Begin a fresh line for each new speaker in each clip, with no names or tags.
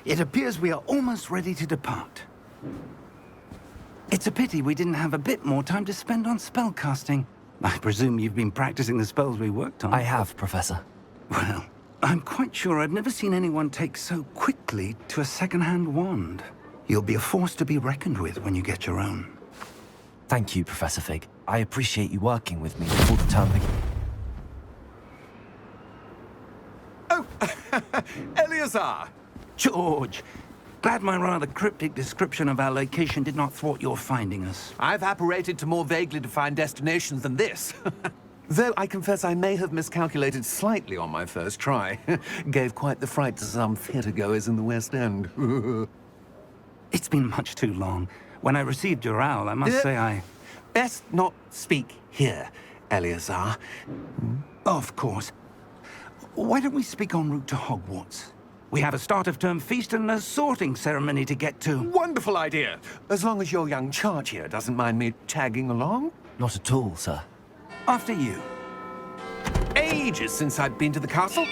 It appears we are almost ready to depart. It's a pity we didn't have a bit more time to spend on spellcasting. I presume you've been practicing the spells we worked on.
I have, Professor.
Well, I'm quite sure I've never seen anyone take so quickly to a second-hand wand. You'll be a force to be reckoned with when you get your own.
Thank you, Professor Fig. I appreciate you working with me before the term begins.
Oh, Eleazar!
George! Glad my rather cryptic description of our location did not thwart your finding us.
I've apparated to more vaguely defined destinations than this. Though I confess I may have miscalculated slightly on my first try. Gave quite the fright to some theatre-goers in the West End.
It's been much too long. When I received your owl, I must say I...
Best not speak here, Eleazar.
Of course. Why don't we speak en route to Hogwarts? We have a start-of-term feast and a sorting ceremony to get to.
Wonderful idea. As long as your young charge here doesn't mind me tagging along.
Not at all, sir.
After you.
Ages since I'd been to the castle.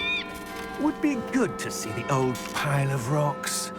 Would be good to see the old pile of rocks.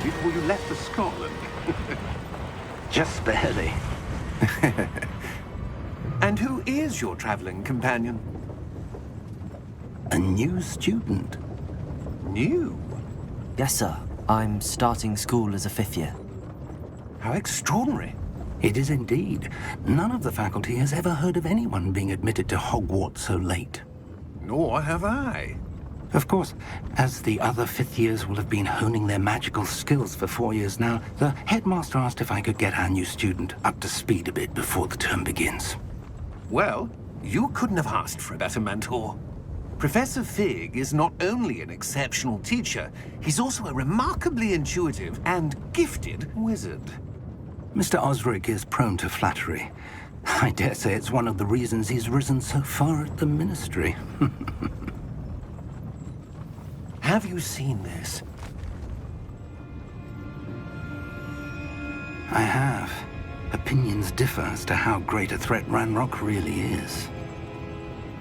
Before you left for Scotland. Just barely.
And who is your traveling companion?
A new student.
New?
Yes, sir. I'm starting school as a 5th year.
How extraordinary.
It is indeed. None of the faculty has ever heard of anyone being admitted to Hogwarts so late.
Nor have I.
Of course, as the other 5th years will have been honing their magical skills for 4 years now, the headmaster asked if I could get our new student up to speed a bit before the term begins.
Well, you couldn't have asked for a better mentor. Professor Fig is not only an exceptional teacher, he's also a remarkably intuitive and gifted wizard.
Mr. Osric is prone to flattery. I dare say it's one of the reasons he's risen so far at the Ministry.
Have you seen this?
I have. Opinions differ as to how great a threat Ranrock really is.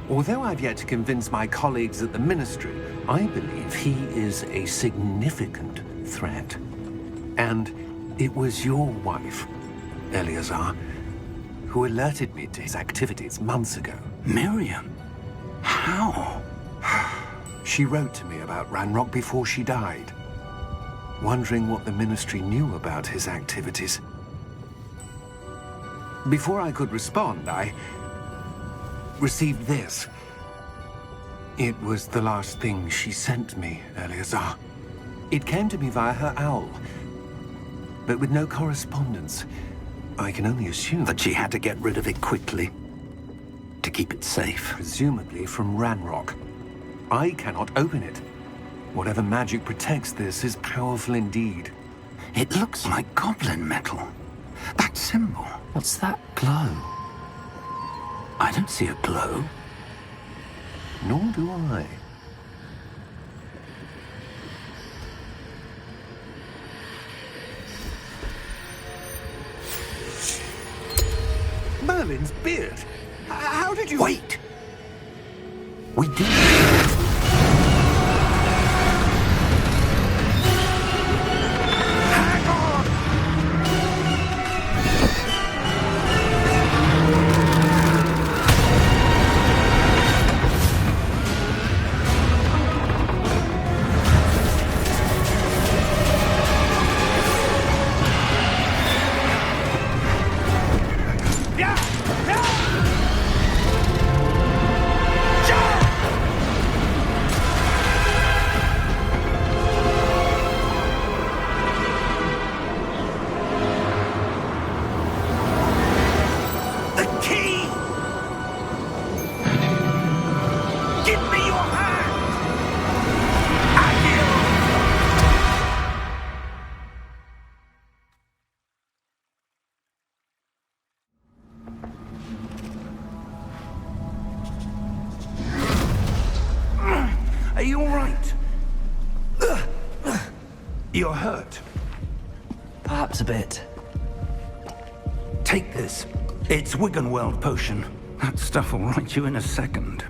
Although I've yet to convince my colleagues at the Ministry, I believe he is a significant threat. And it was your wife, Eleazar, who alerted me to his activities months ago.
Miriam? How?
She wrote to me about Ranrock before she died, wondering what the Ministry knew about his activities. Before I could respond, I received this. It was the last thing she sent me, Eleazar. It came to me via her owl, but with no correspondence. I can only assume
That she had to get rid of it quickly, to keep it safe.
presumably from Ranrock. I cannot open it. Whatever magic protects this is powerful indeed.
It looks like goblin metal. That symbol.
What's that glow?
I don't see a glow.
Nor do I. Merlin's beard. How did you...
Wait! We did.
Hang on!
You're hurt.
Perhaps a bit.
Take this. It's Wiggenweld potion. That stuff will right you in a second.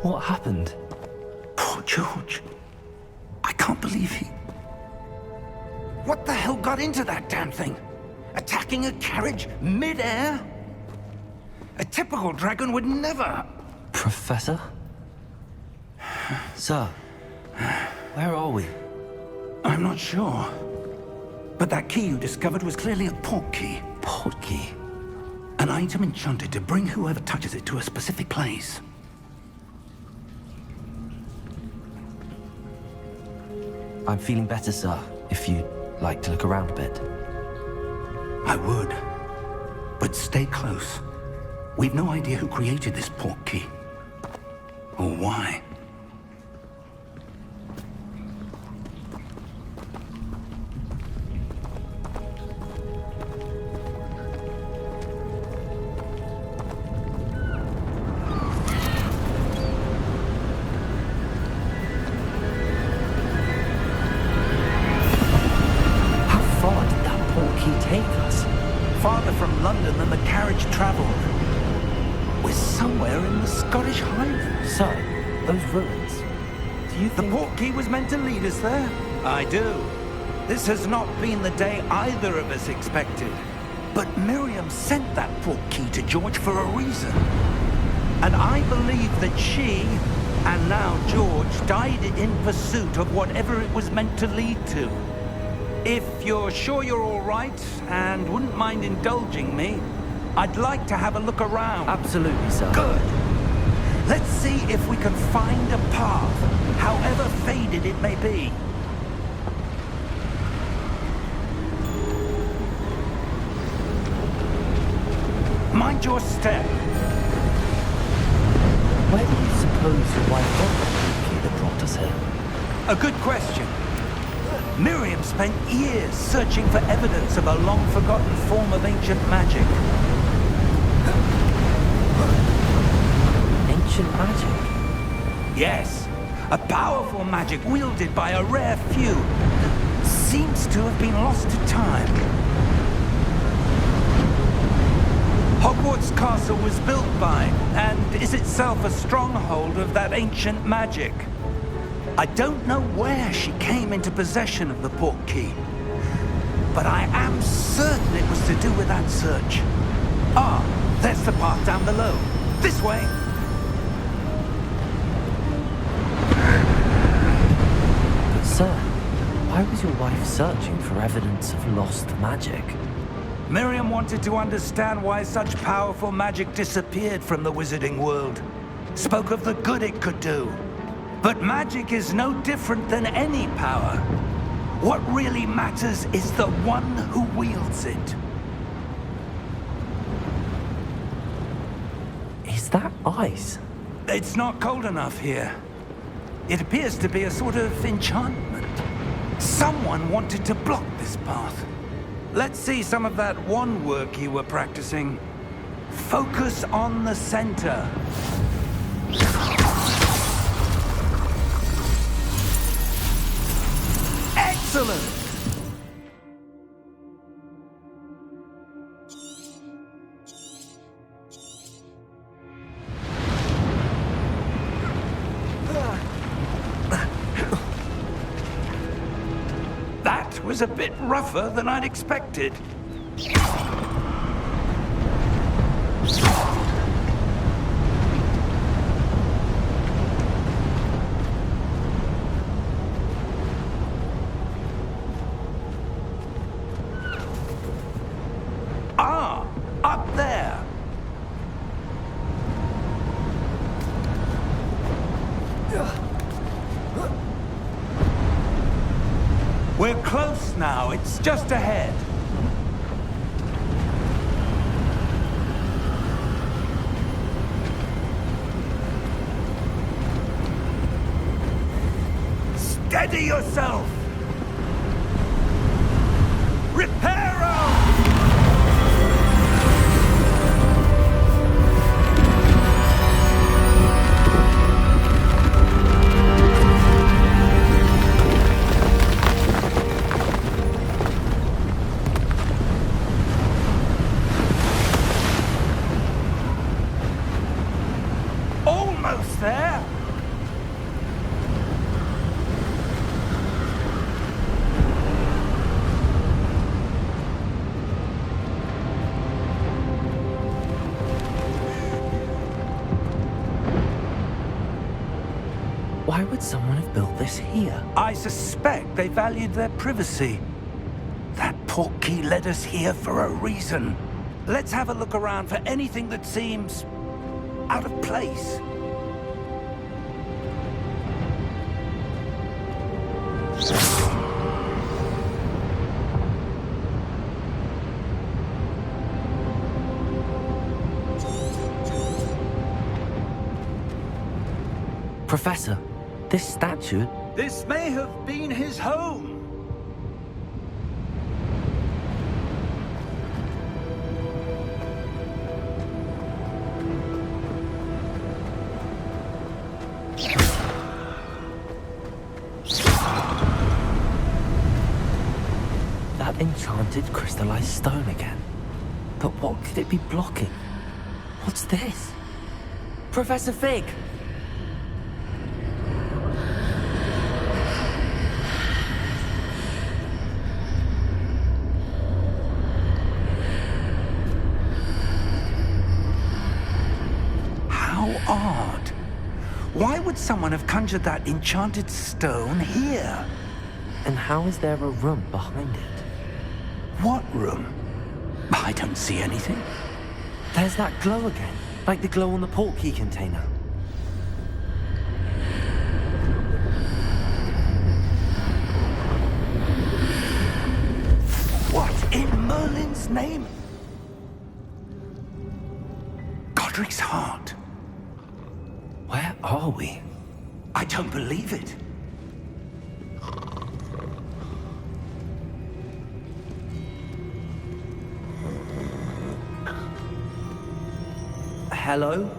What happened?
Poor George. I can't believe he... What the hell got into that damn thing? Attacking a carriage mid-air? A typical dragon would never...
Professor? Sir, where are we?
I'm not sure. But that key you discovered was clearly a port key.
Port key?
An item enchanted to bring whoever touches it to a specific place.
I'm feeling better, sir, if you'd like to look around a bit.
I would. But stay close. We've no idea who created this port key. Or why. Farther from London than the carriage traveled. We're somewhere in the Scottish Highlands.
Sir, those ruins. Do you
The
think...
port key was meant to lead us there? I do. This has not been the day either of us expected. But Miriam sent that port key to George for a reason. And I believe that she, and now George, died in pursuit of whatever it was meant to lead to. If you're sure you're all right and wouldn't mind indulging me, I'd like to have a look around.
Absolutely, sir.
Good. Let's see if we can find a path, however faded it may be. Mind your step.
Where do you suppose your wife got the port key that brought us here?
A good question. Miriam spent years searching for evidence of a long-forgotten form of ancient magic.
Ancient magic?
Yes, a powerful magic wielded by a rare few. Seems to have been lost to time. Hogwarts Castle was built by, and is itself a stronghold of that ancient magic. I don't know where she came into possession of the port key, but I am certain it was to do with that search. Ah, there's the path down below. This way.
But sir, why was your wife searching for evidence of lost magic?
Miriam wanted to understand why such powerful magic disappeared from the wizarding world. Spoke of the good it could do. But magic is no different than any power. What really matters is the one who wields it.
Is that ice?
It's not cold enough here. It appears to be a sort of enchantment. Someone wanted to block this path. Let's see some of that wand work you were practicing. Focus on the center. Excellent! That was a bit rougher than I'd expected. Ah, up there. We're close now. It's just ahead. Steady yourself. Reparo! almost there.
Why would someone have built this here?
I suspect they valued their privacy. That portkey led us here for a reason. Let's have a look around for anything that seems out of place.
Professor, this statue...
This may have been his home.
That enchanted crystallized stone again. But what could it be blocking? What's this? Professor Fig!
How odd. Why would someone have conjured that enchanted stone here?
And how is there a room behind it?
What room? I don't see anything.
There's that glow again, like the glow on the portkey container.
What in Merlin's name? Godric's heart.
Where are we?
I don't believe it.
Hello?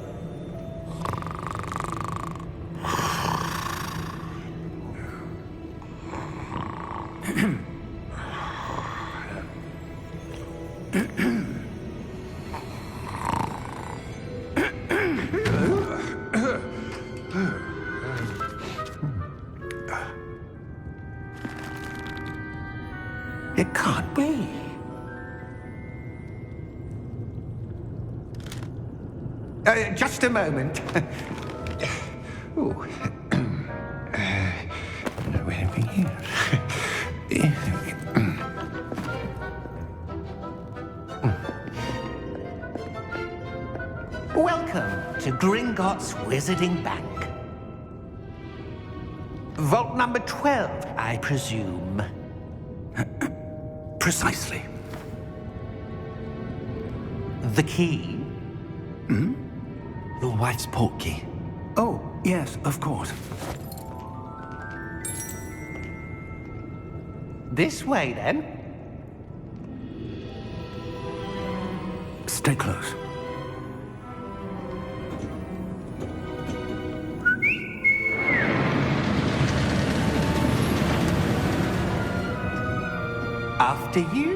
It can't be. Just a moment. Ooh. No anything here.
Welcome to Gringotts Wizarding Bank. Vault number 12, I presume.
Precisely.
The key?
Your wife's portkey.
Oh, yes, of course.
This way, then.
Stay close.
After you.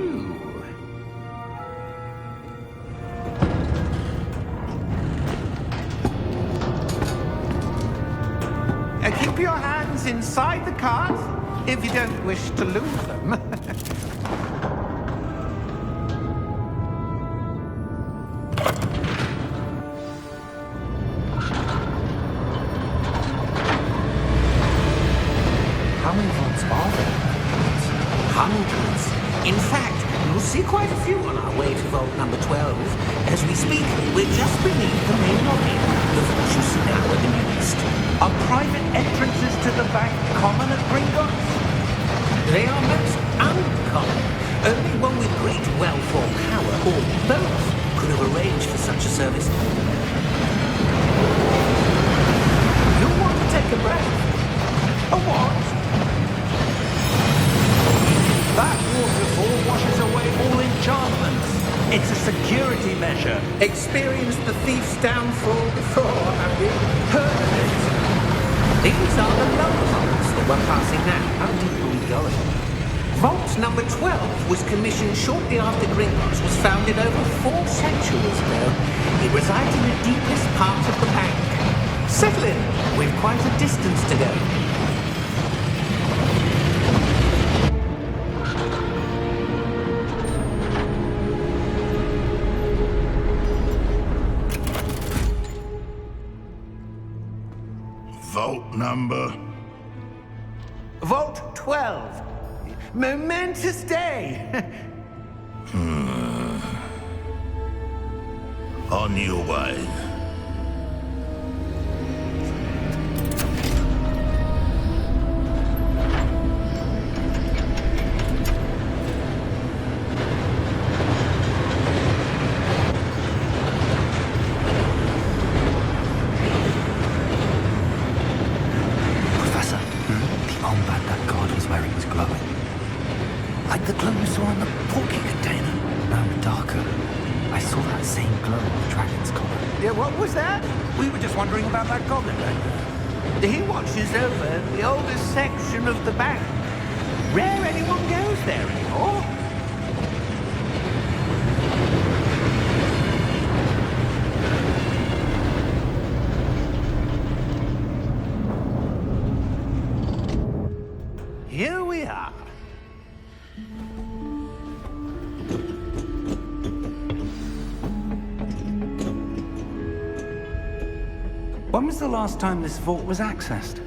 Keep your hands inside the cart if you don't wish to lose them.
How many vaults are there?
Hundreds. In fact, you'll see quite a few on our way to vault number 12. As we speak, we're just beneath the main lobby, the vault you see now at the new east.
Are private entrances to the bank common at Gringotts?
They are most uncommon. Only one with great wealth or power, or both, could have arranged for such a service. You'll want to take a breath.
A what? That waterfall washes away all enchantments. It's a security measure.
Experienced the thief's downfall before, have you? Heard of it? These are the lower vaults that we're passing now.
How deep are we going?
Vault number 12 was commissioned shortly after Gringotts was founded over 4 centuries ago. It resides in the deepest part of the bank. Settle in. We've quite a distance to go.
Vault number?
Vault 12. Momentous day.
On your way.
Professor, the armband that guard was wearing was glowing.
Like the glow you saw on the porky container.
No, darker. I saw that same glow on the dragon's collar.
Yeah, what was that?
We were just wondering about that goblin back there.
He watches over the oldest section of the bank. Rare anyone goes there anymore. Here we are.
When was the last time this vault was accessed?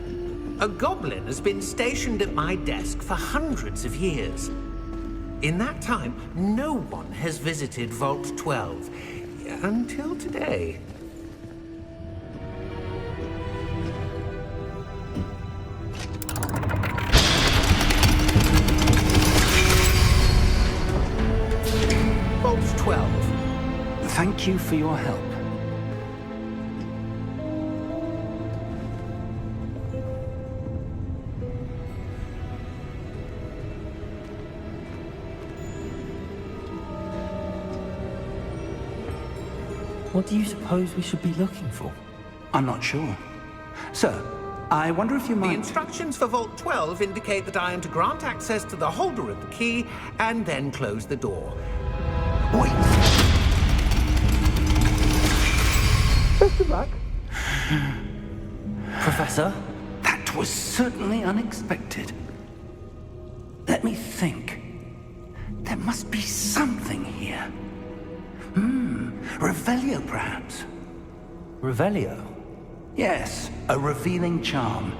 A goblin has been stationed at my desk for hundreds of years. In that time, no one has visited Vault 12. Until today. Vault 12.
Thank you for your help.
What do you suppose we should be looking for?
I'm not sure. Sir, I wonder if you
The
might...
instructions for Vault 12 indicate that I am to grant access to the holder of the key and then close the door.
Wait!
Best of luck.
Professor?
That was certainly unexpected. Let me think. There must be something here. Revelio, perhaps?
Revelio?
Yes, a revealing charm.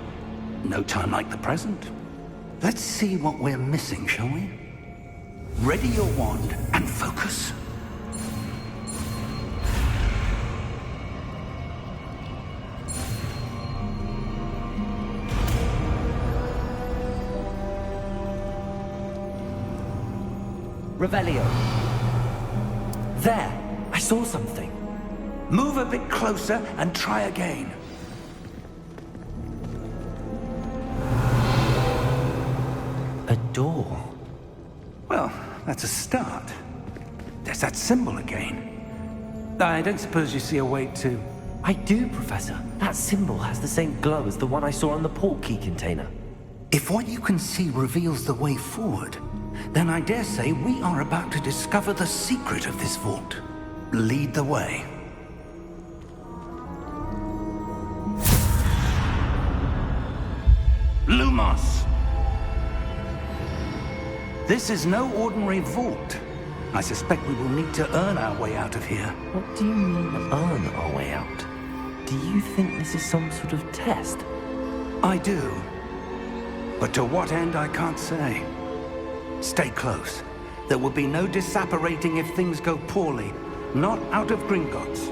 No time like the present. Let's see what we're missing, shall we? Ready your wand and focus.
Revelio. There! I saw something.
Move a bit closer and try again.
A door.
Well, that's a start. There's that symbol again. I don't suppose you see a way to...
I do, Professor. That symbol has the same glow as the one I saw on the port key container.
If what you can see reveals the way forward, then I dare say we are about to discover the secret of this vault. Lead the way. Lumos! This is no ordinary vault. I suspect we will need to earn our way out of here.
What do you mean, earn our way out? Do you think this is some sort of test?
I do. But to what end, I can't say. Stay close. There will be no disapparating if things go poorly. Not out of Gringotts.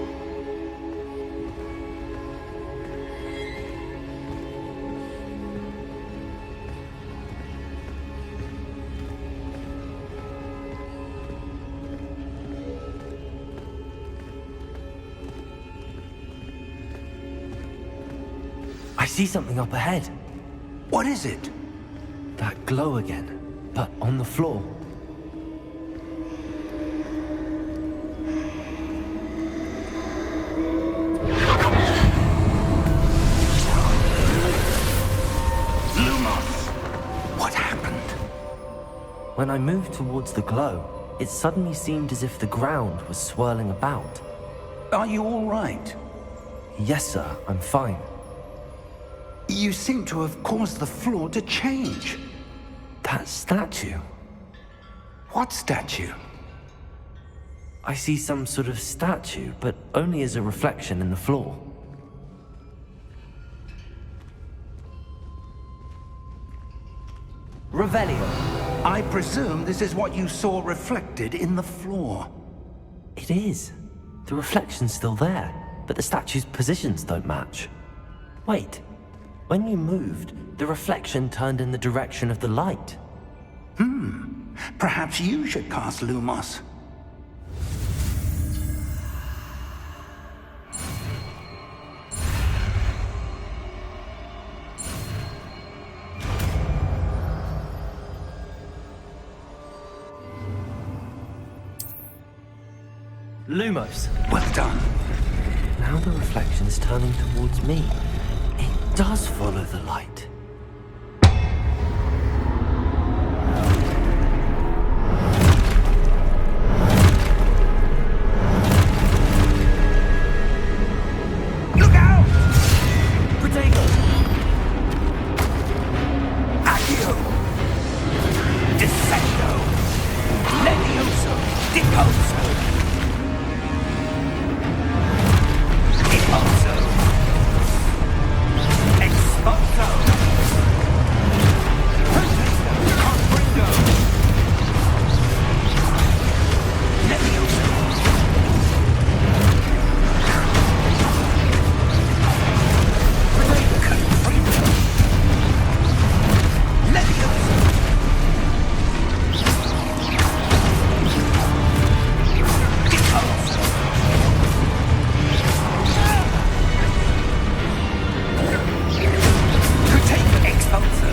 I see something up ahead.
What is it?
That glow again, but on the floor.
Lumos! What happened?
When I moved towards the glow, it suddenly seemed as if the ground was swirling about.
Are you all right?
Yes, sir, I'm fine.
You seem to have caused the floor to change.
That statue.
What statue?
I see some sort of statue, but only as a reflection in the floor. Revelio.
I presume this is what you saw reflected in the floor.
It is. The reflection's still there, but the statue's positions don't match. Wait. When you moved, the reflection turned in the direction of the light.
Perhaps you should cast Lumos.
Lumos.
Well done.
Now the reflection's turning towards me. It does follow the light.
Look out!
Protego!
Accio! Descendo! Levioso! Deposo! Deposo! Exposo! Protego! Comprendo! Levioso! Comprendo! Levioso! Deposo! Protego! Exposo!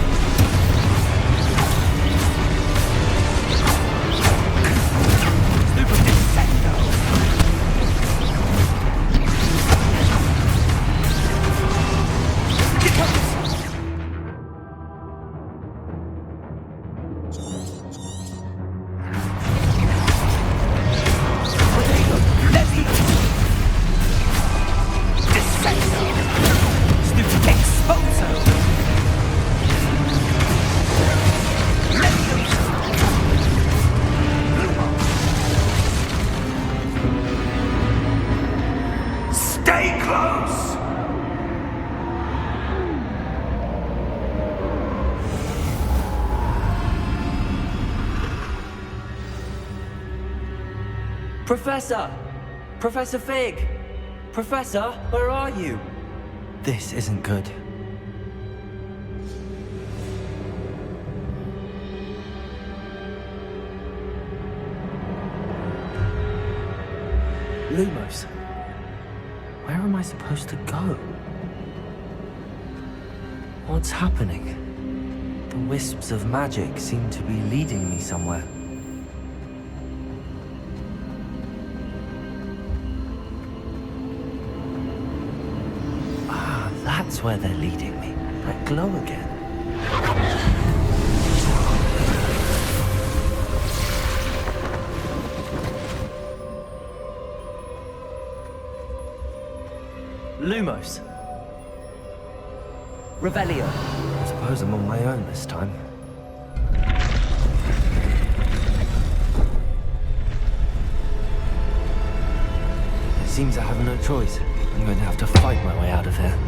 Descendo! Deposo! Stay close!
Professor! Professor Fig! Professor, where are you? This isn't good. Lumos, where am I supposed to go? What's happening? The wisps of magic seem to be leading me somewhere. Ah, that's where they're leading me. That glow again. Lumos. Revelio. I suppose I'm on my own this time. It seems I have no choice. I'm going to have to fight my way out of here.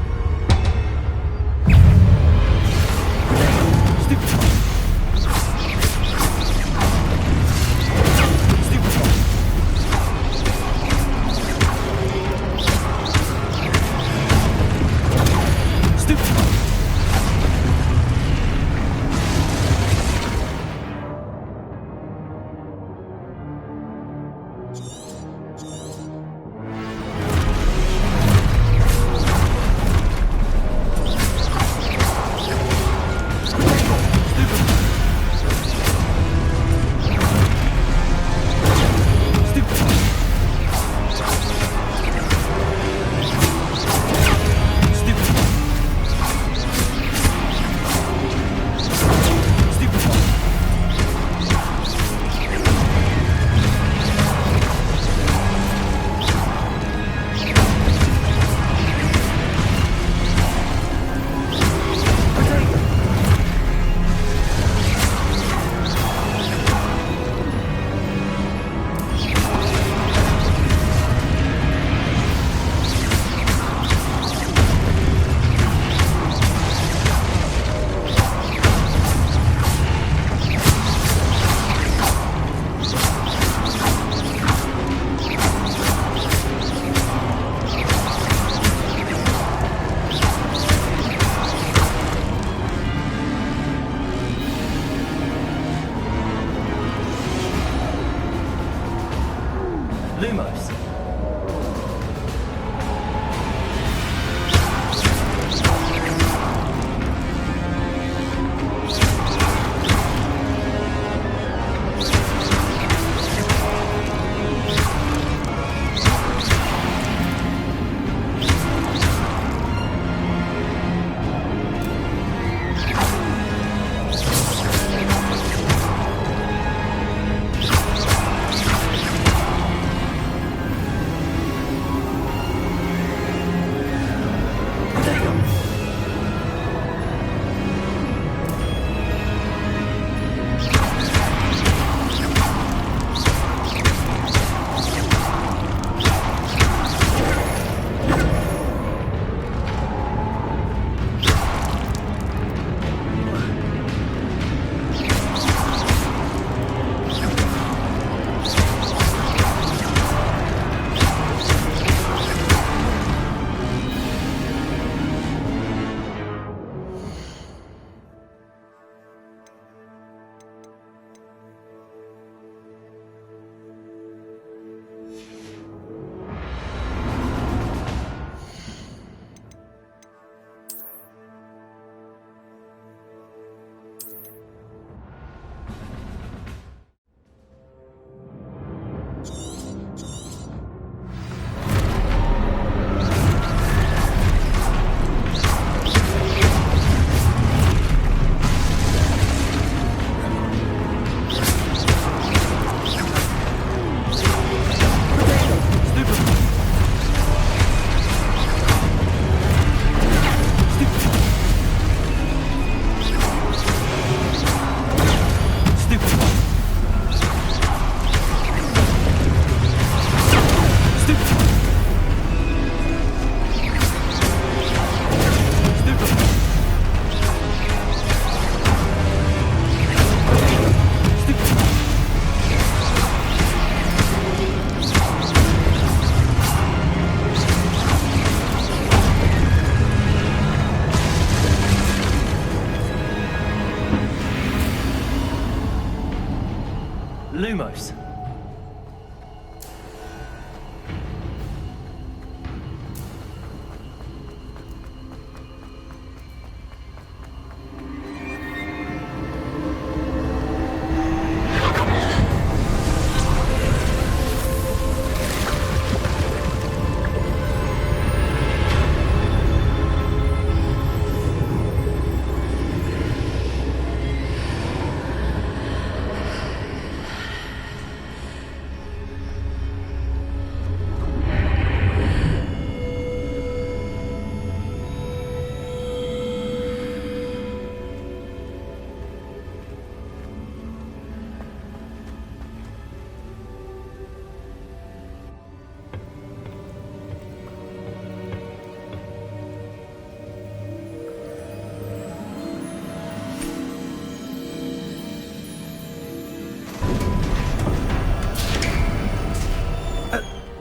Lumos.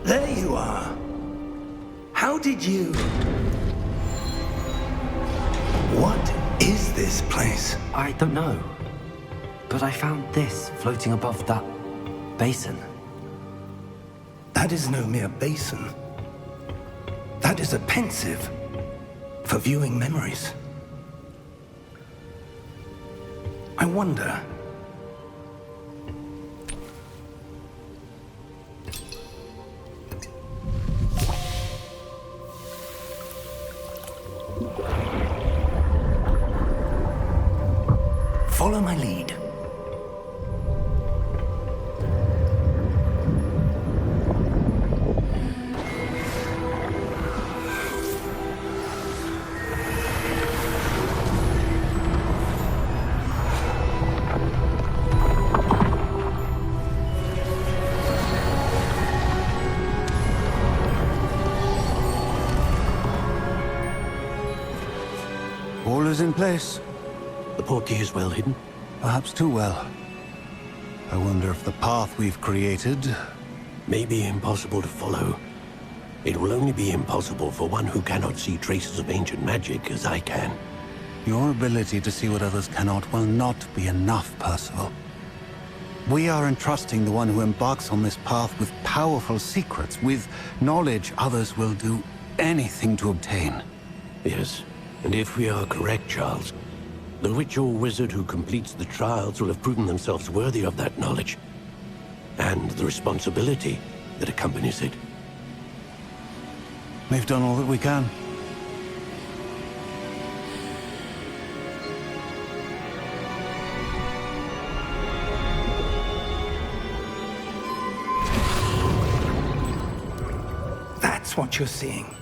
There you are. How did you... What is this place?
I don't know. But I found this floating above that basin.
That is no mere basin. That is a pensive for viewing memories. I wonder... Follow my lead.
All is in place.
The portkey is well hidden.
Perhaps too well. I wonder if the path we've created...
May be impossible to follow. It will only be impossible for one who cannot see traces of ancient magic as I can.
Your ability to see what others cannot will not be enough, Percival. We are entrusting the one who embarks on this path with powerful secrets, with knowledge others will do anything to obtain.
Yes, and if we are correct, Charles, the witch or wizard who completes the trials will have proven themselves worthy of that knowledge, and the responsibility that accompanies it.
We've done all that we can.
That's what you're seeing.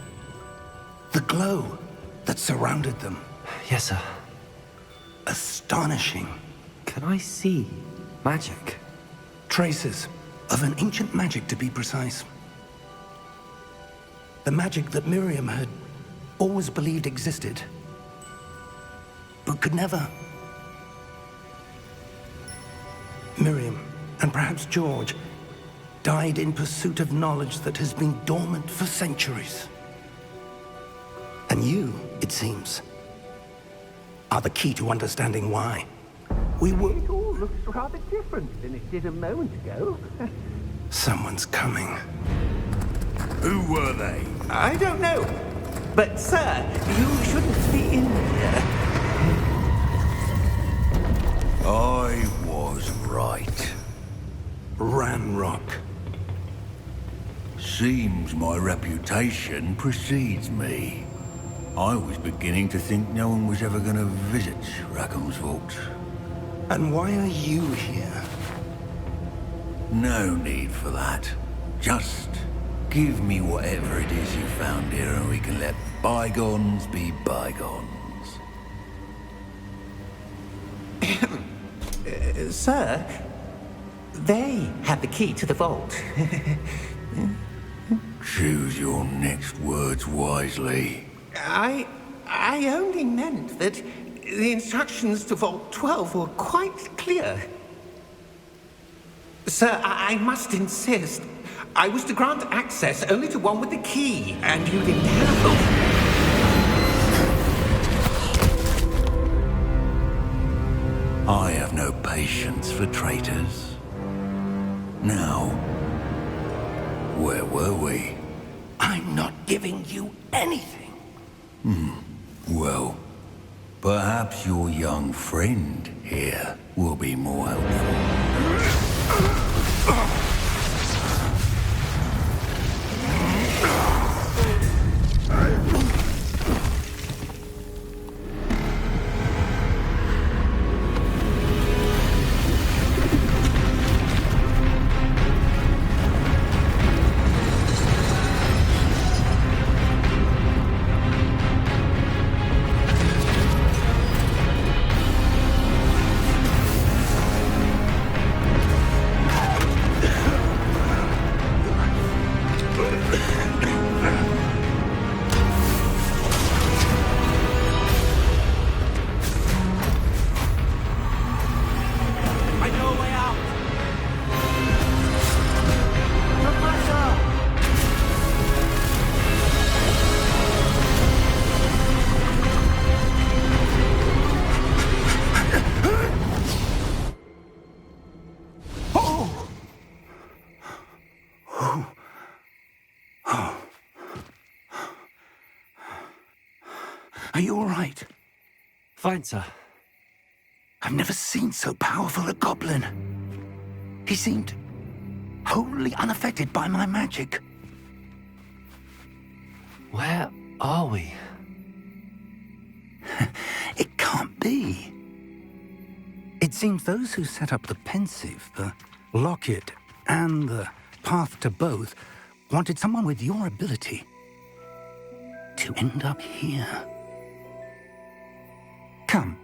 The glow that surrounded them.
Yes, sir.
Astonishing.
Can I see magic?
Traces of an ancient magic, to be precise. The magic that Miriam had always believed existed, but could never. Miriam, and perhaps George, died in pursuit of knowledge that has been dormant for centuries. And you, it seems, are the key to understanding why. We were...
It all looks rather different than it did a moment ago.
Someone's coming.
Who were they?
I don't know. But, sir, you shouldn't be in here.
I was right.
Ramrock.
Seems my reputation precedes me. I was beginning to think no one was ever going to visit Rackham's vault.
And why are you here?
No need for that. Just give me whatever it is you found here and we can let bygones be bygones.
Sir, they have the key to the vault.
Choose your next words wisely.
I only meant that the instructions to Vault 12 were quite clear. Sir, I must insist. I was to grant access only to one with the key, and you didn't have them.
I have no patience for traitors. Now, where were we?
I'm not giving you anything.
Well, perhaps your young friend here will be more helpful.
I know a way out. Professor! Oh! Are you all right?
Fine, sir.
I've never seen so powerful a goblin. He seemed wholly unaffected by my magic.
Where are we?
It can't be. It seems those who set up the pensive, the locket, and the path to both wanted someone with your ability to end up here. Come.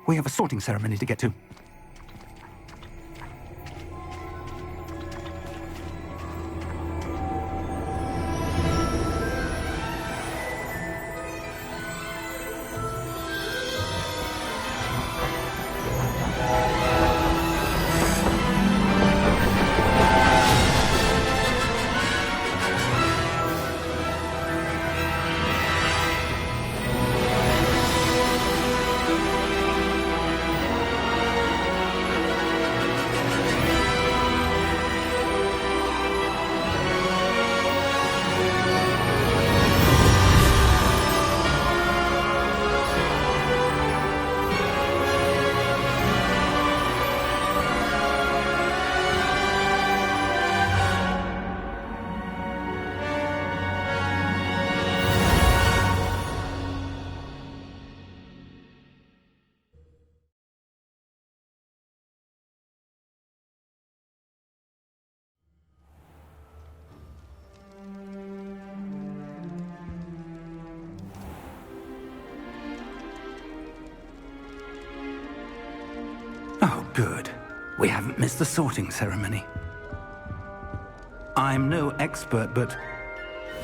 We have a sorting ceremony to get to. Oh, good. We haven't missed the sorting ceremony. I'm no expert, but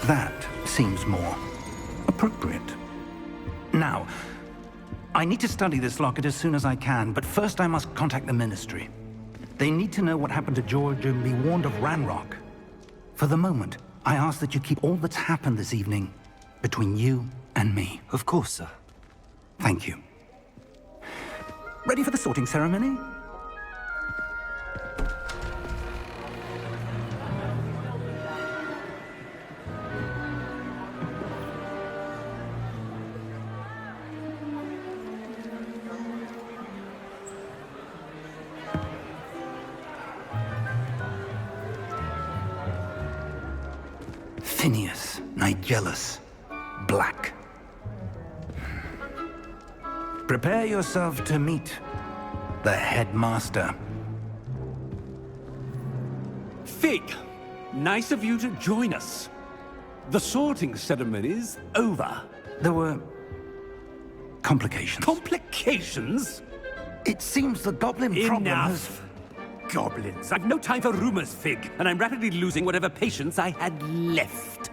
that seems more appropriate. Now, I need to study this locket as soon as I can, but first I must contact the Ministry. They need to know what happened to George and be warned of Ranrock. For the moment, I ask that you keep all that's happened this evening between you and me.
Of course, sir.
Thank you. Ready for the sorting ceremony? Phineas, Nigellus, Black. Prepare yourself to meet the headmaster.
Fig, nice of you to join us. The sorting ceremony's over.
There were complications.
Complications?
It seems the goblin problem has...
Enough. Goblins. I've no time for rumors, Fig, and I'm rapidly losing whatever patience I had left.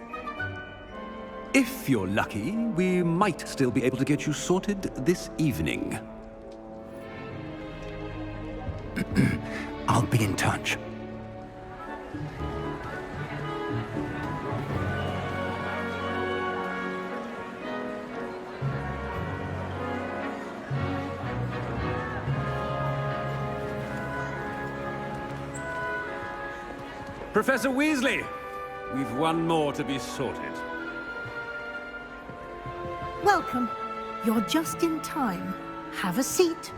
If you're lucky, we might still be able to get you sorted this evening.
I'll be in touch.
Professor Weasley, we've one more to be sorted.
Welcome. You're just in time. Have a seat.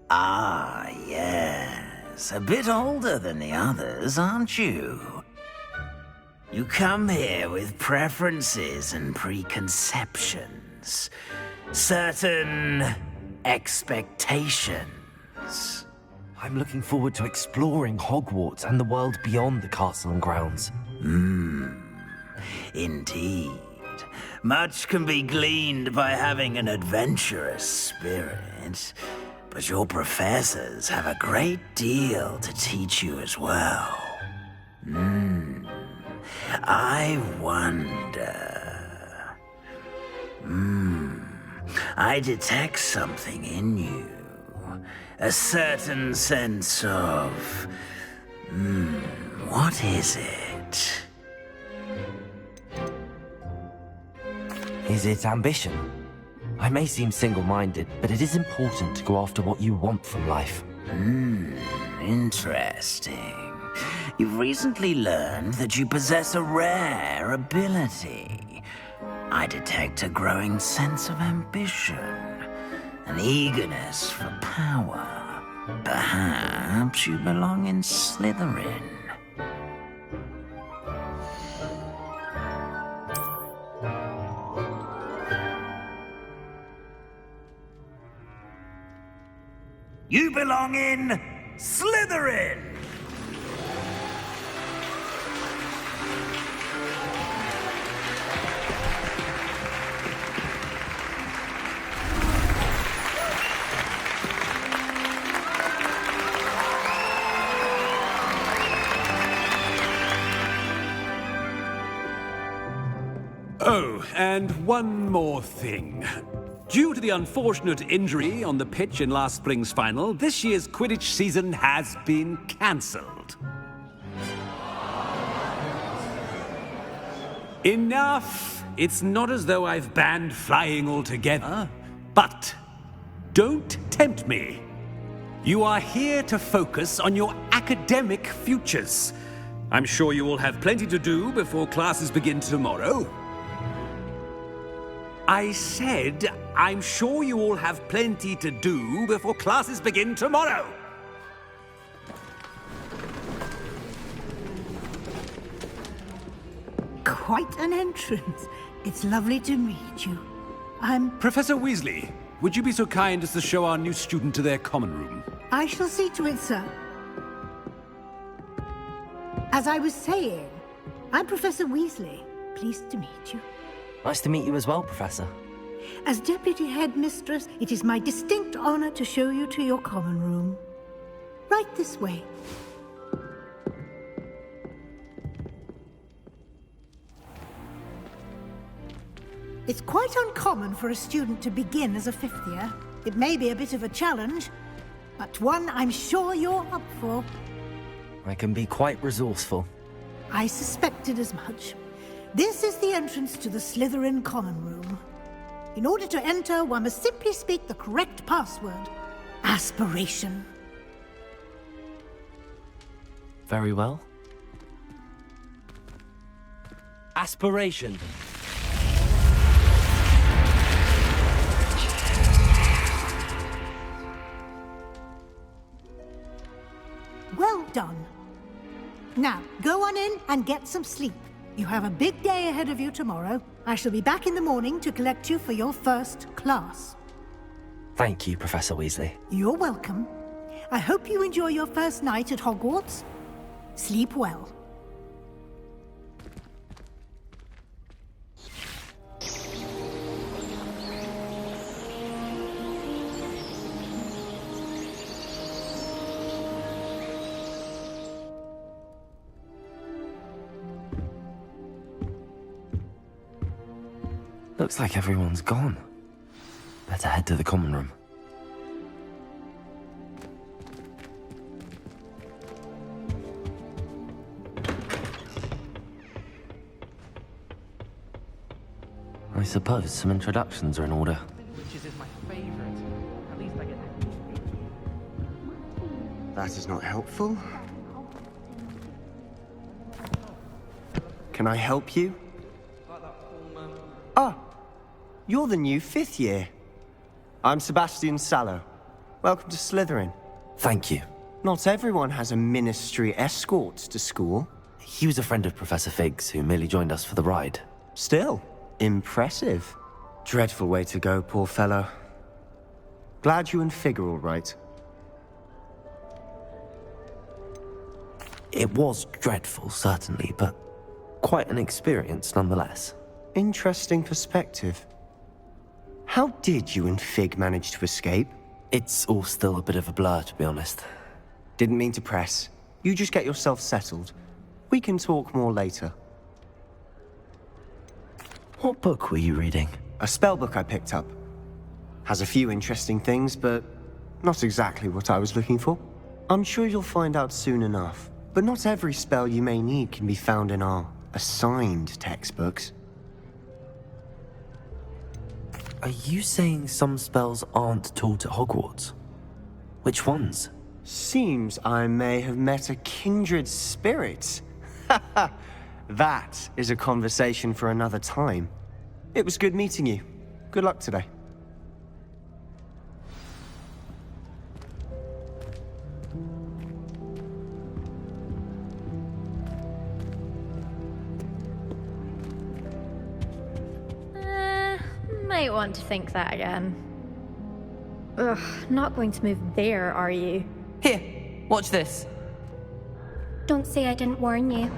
Ah, yes. A bit older than the others, aren't you? You come here with preferences and preconceptions. Certain expectations.
I'm looking forward to exploring Hogwarts and the world beyond the castle and grounds.
Indeed. Much can be gleaned by having an adventurous spirit, but your professors have a great deal to teach you as well. I wonder... I detect something in you. A certain sense of... what is it?
Is it ambition? I may seem single-minded, but it is important to go after what you want from life.
Interesting. You've recently learned that you possess a rare ability. I detect a growing sense of ambition, an eagerness for power. Perhaps you belong in Slytherin. You belong in Slytherin!
Oh, and one more thing. Due to the unfortunate injury on the pitch in last spring's final, this year's Quidditch season has been cancelled. Enough! It's not as though I've banned flying altogether, but don't tempt me. You are here to focus on your academic futures. I'm sure you will have plenty to do before classes begin tomorrow. I said, I'm sure you all have plenty to do before classes begin tomorrow.
Quite an entrance. It's lovely to meet you. I'm...
Professor Weasley, would you be so kind as to show our new student to their common room?
I shall see to it, sir. As I was saying, I'm Professor Weasley. Pleased to meet you.
Nice to meet you as well, Professor.
As Deputy Headmistress, it is my distinct honor to show you to your common room. Right this way. It's quite uncommon for a student to begin as a fifth year. It may be a bit of a challenge, but one I'm sure you're up for.
I can be quite resourceful.
I suspected as much. This is the entrance to the Slytherin common room. In order to enter, one must simply speak the correct password. Aspiration.
Very well. Aspiration.
Well done. Now, go on in and get some sleep. You have a big day ahead of you tomorrow. I shall be back in the morning to collect you for your first class.
Thank you, Professor Weasley.
You're welcome. I hope you enjoy your first night at Hogwarts. Sleep well.
Looks like everyone's gone. Better head to the common room. suppose some introductions are in order.
Witches is my favorite. At least I get.
That is not helpful. Can I help you? Ah, you're the new 5th year. I'm Sebastian Sallow. Welcome to Slytherin.
Thank you.
Not everyone has a ministry escort to school.
He was a friend of Professor Fig's who merely joined us for the ride.
Still, impressive. Dreadful way to go, poor fellow. Glad you and Fig are all right.
It was dreadful, certainly, but quite an experience nonetheless.
Interesting perspective. How did you and Fig manage to escape?
It's all still a bit of a blur, to be honest.
Didn't mean to press. You just get yourself settled. We can talk more later.
What book were you reading?
A spell book I picked up. Has a few interesting things, but not exactly what I was looking for. I'm sure you'll find out soon enough. But not every spell you may need can be found in our assigned textbooks.
Are you saying some spells aren't taught at Hogwarts? Which ones?
Seems I may have met a kindred spirit. That is a conversation for another time. It was good meeting you. Good luck today.
Might want to think that again. Ugh, not going to move there, are you?
Here, watch this.
Don't say I didn't warn you.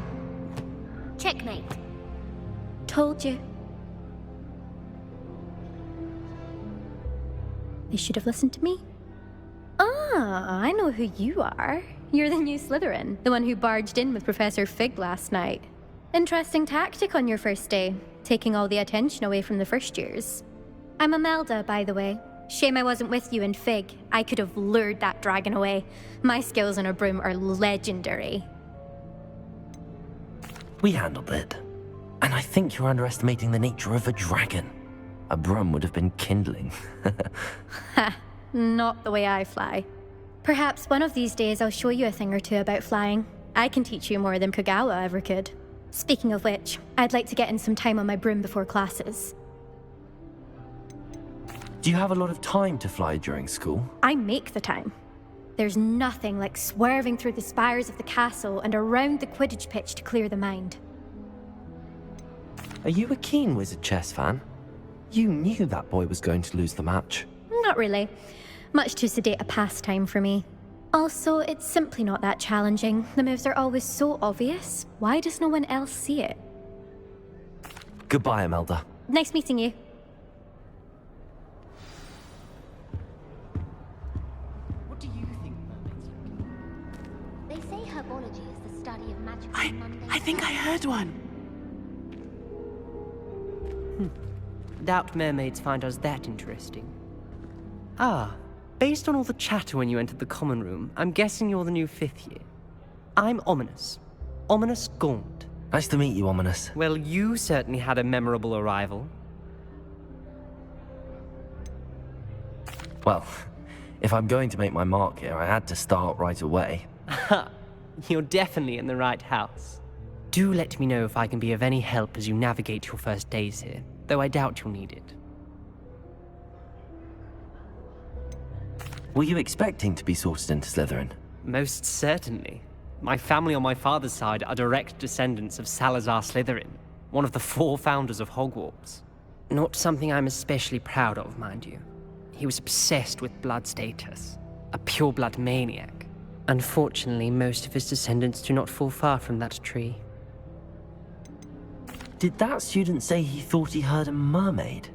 Checkmate.
Told you. They should have listened to me. Ah, I know who you are. You're the new Slytherin, the one who barged in with Professor Fig last night. Interesting tactic on your first day, taking all the attention away from the first years. I'm Imelda, by the way. Shame I wasn't with you and Fig. I could have lured that dragon away. My skills on a broom are legendary.
We handled it. And I think you're underestimating the nature of a dragon. A broom would have been kindling.
Ha, not the way I fly. Perhaps one of these days I'll show you a thing or two about flying. I can teach you more than Kogawa ever could. Speaking of which, I'd like to get in some time on my broom before classes.
Do you have a lot of time to fly during school?
I make the time. There's nothing like swerving through the spires of the castle and around the Quidditch pitch to clear the mind.
Are you a keen Wizard chess fan? You knew that boy was going to lose the match.
Not really. Much too sedate a pastime for me. Also, it's simply not that challenging. The moves are always so obvious. Why does no one else see it?
Goodbye, Imelda.
Nice meeting you.
What do you think mermaids look like?
They say herbology is the study of magical mundane.
I think I heard one. Doubt mermaids find us that interesting. Ah, based on all the chatter when you entered the common room, I'm guessing you're the new 5th year. I'm Ominous. Ominous Gaunt.
Nice to meet you, Ominous.
Well, you certainly had a memorable arrival.
Well, if I'm going to make my mark here, I had to start right away.
Ha! You're definitely in the right house. Do let me know if I can be of any help as you navigate your first days here, though I doubt you'll need it.
Were you expecting to be sorted into Slytherin?
Most certainly. My family on my father's side are direct descendants of Salazar Slytherin, one of the 4 founders of Hogwarts. Not something I'm especially proud of, mind you. He was obsessed with blood status, a pure-blood maniac. Unfortunately, most of his descendants do not fall far from that tree.
Did that student say he thought he heard a mermaid?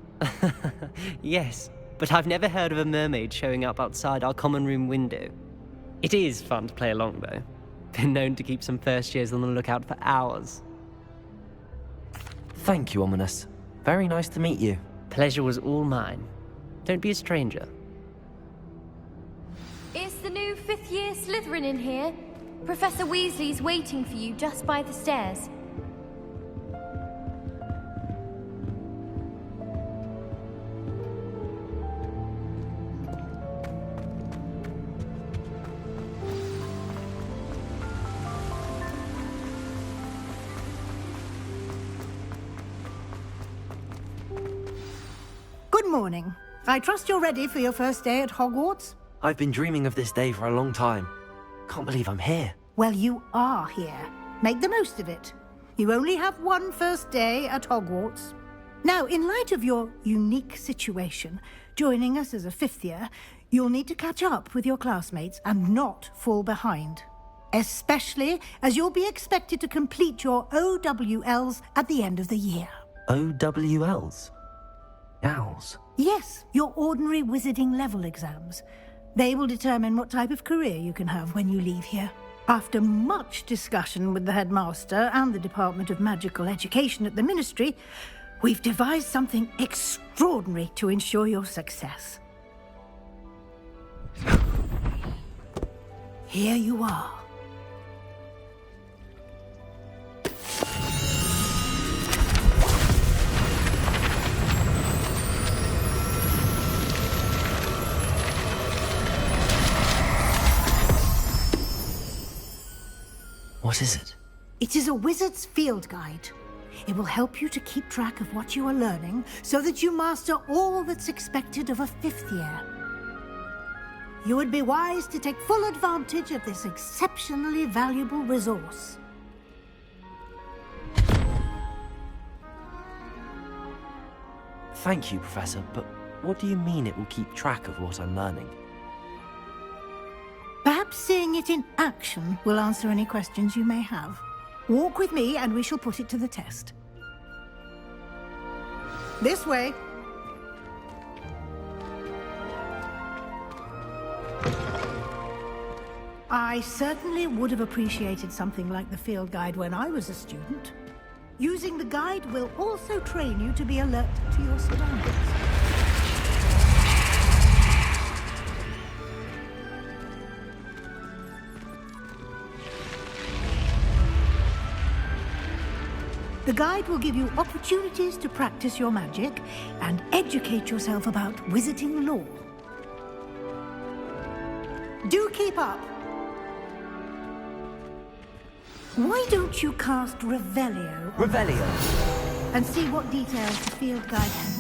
Yes, but I've never heard of a mermaid showing up outside our common room window. It is fun to play along, though. Been known to keep some first years on the lookout for hours.
Thank you, Ominous. Very nice to meet you.
Pleasure was all mine. Don't be a stranger.
It's the new 5th year Slytherin in here. Professor Weasley's waiting for you just by the stairs.
Good morning. I trust you're ready for your first day at Hogwarts?
I've been dreaming of this day for a long time. Can't believe I'm here.
Well, you are here. Make the most of it. You only have one first day at Hogwarts. Now, in light of your unique situation, joining us as a fifth year, you'll need to catch up with your classmates and not fall behind. Especially as you'll be expected to complete your OWLs at the end of the year.
OWLs? Owls?
Yes, your ordinary wizarding level exams. They will determine what type of career you can have when you leave here. After much discussion with the headmaster and the Department of Magical Education at the Ministry, we've devised something extraordinary to ensure your success. Here you are.
What is it?
It is a wizard's field guide. It will help you to keep track of what you are learning so that you master all that's expected of a fifth year. You would be wise to take full advantage of this exceptionally valuable resource.
Thank you, Professor, but what do you mean it will keep track of what I'm learning?
Perhaps seeing it in action will answer any questions you may have. Walk with me and we shall put it to the test. This way. I certainly would have appreciated something like the field guide when I was a student. Using the guide will also train you to be alert to your surroundings. The guide will give you opportunities to practice your magic and educate yourself about wizarding lore. Do keep up. Why don't you cast Revelio?
Revelio?
And see what details the field guide has.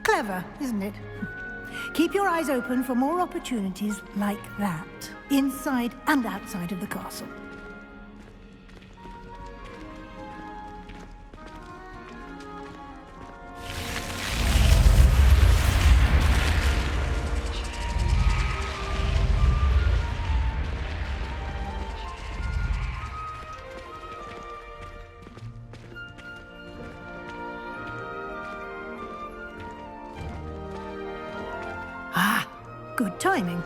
Clever, isn't it? Keep your eyes open for more opportunities like that, inside and outside of the castle. Good timing.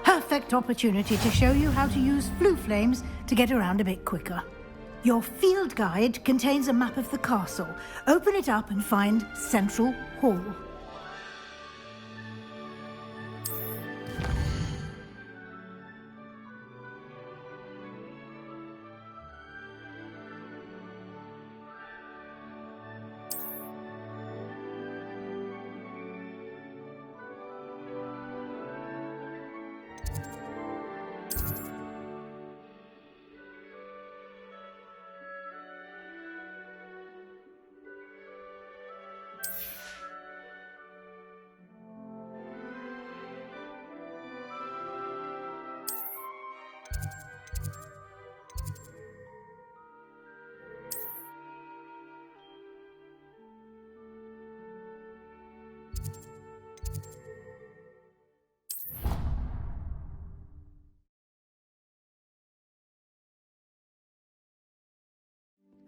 Perfect opportunity to show you how to use flue flames to get around a bit quicker. Your field guide contains a map of the castle. Open it up and find Central Hall.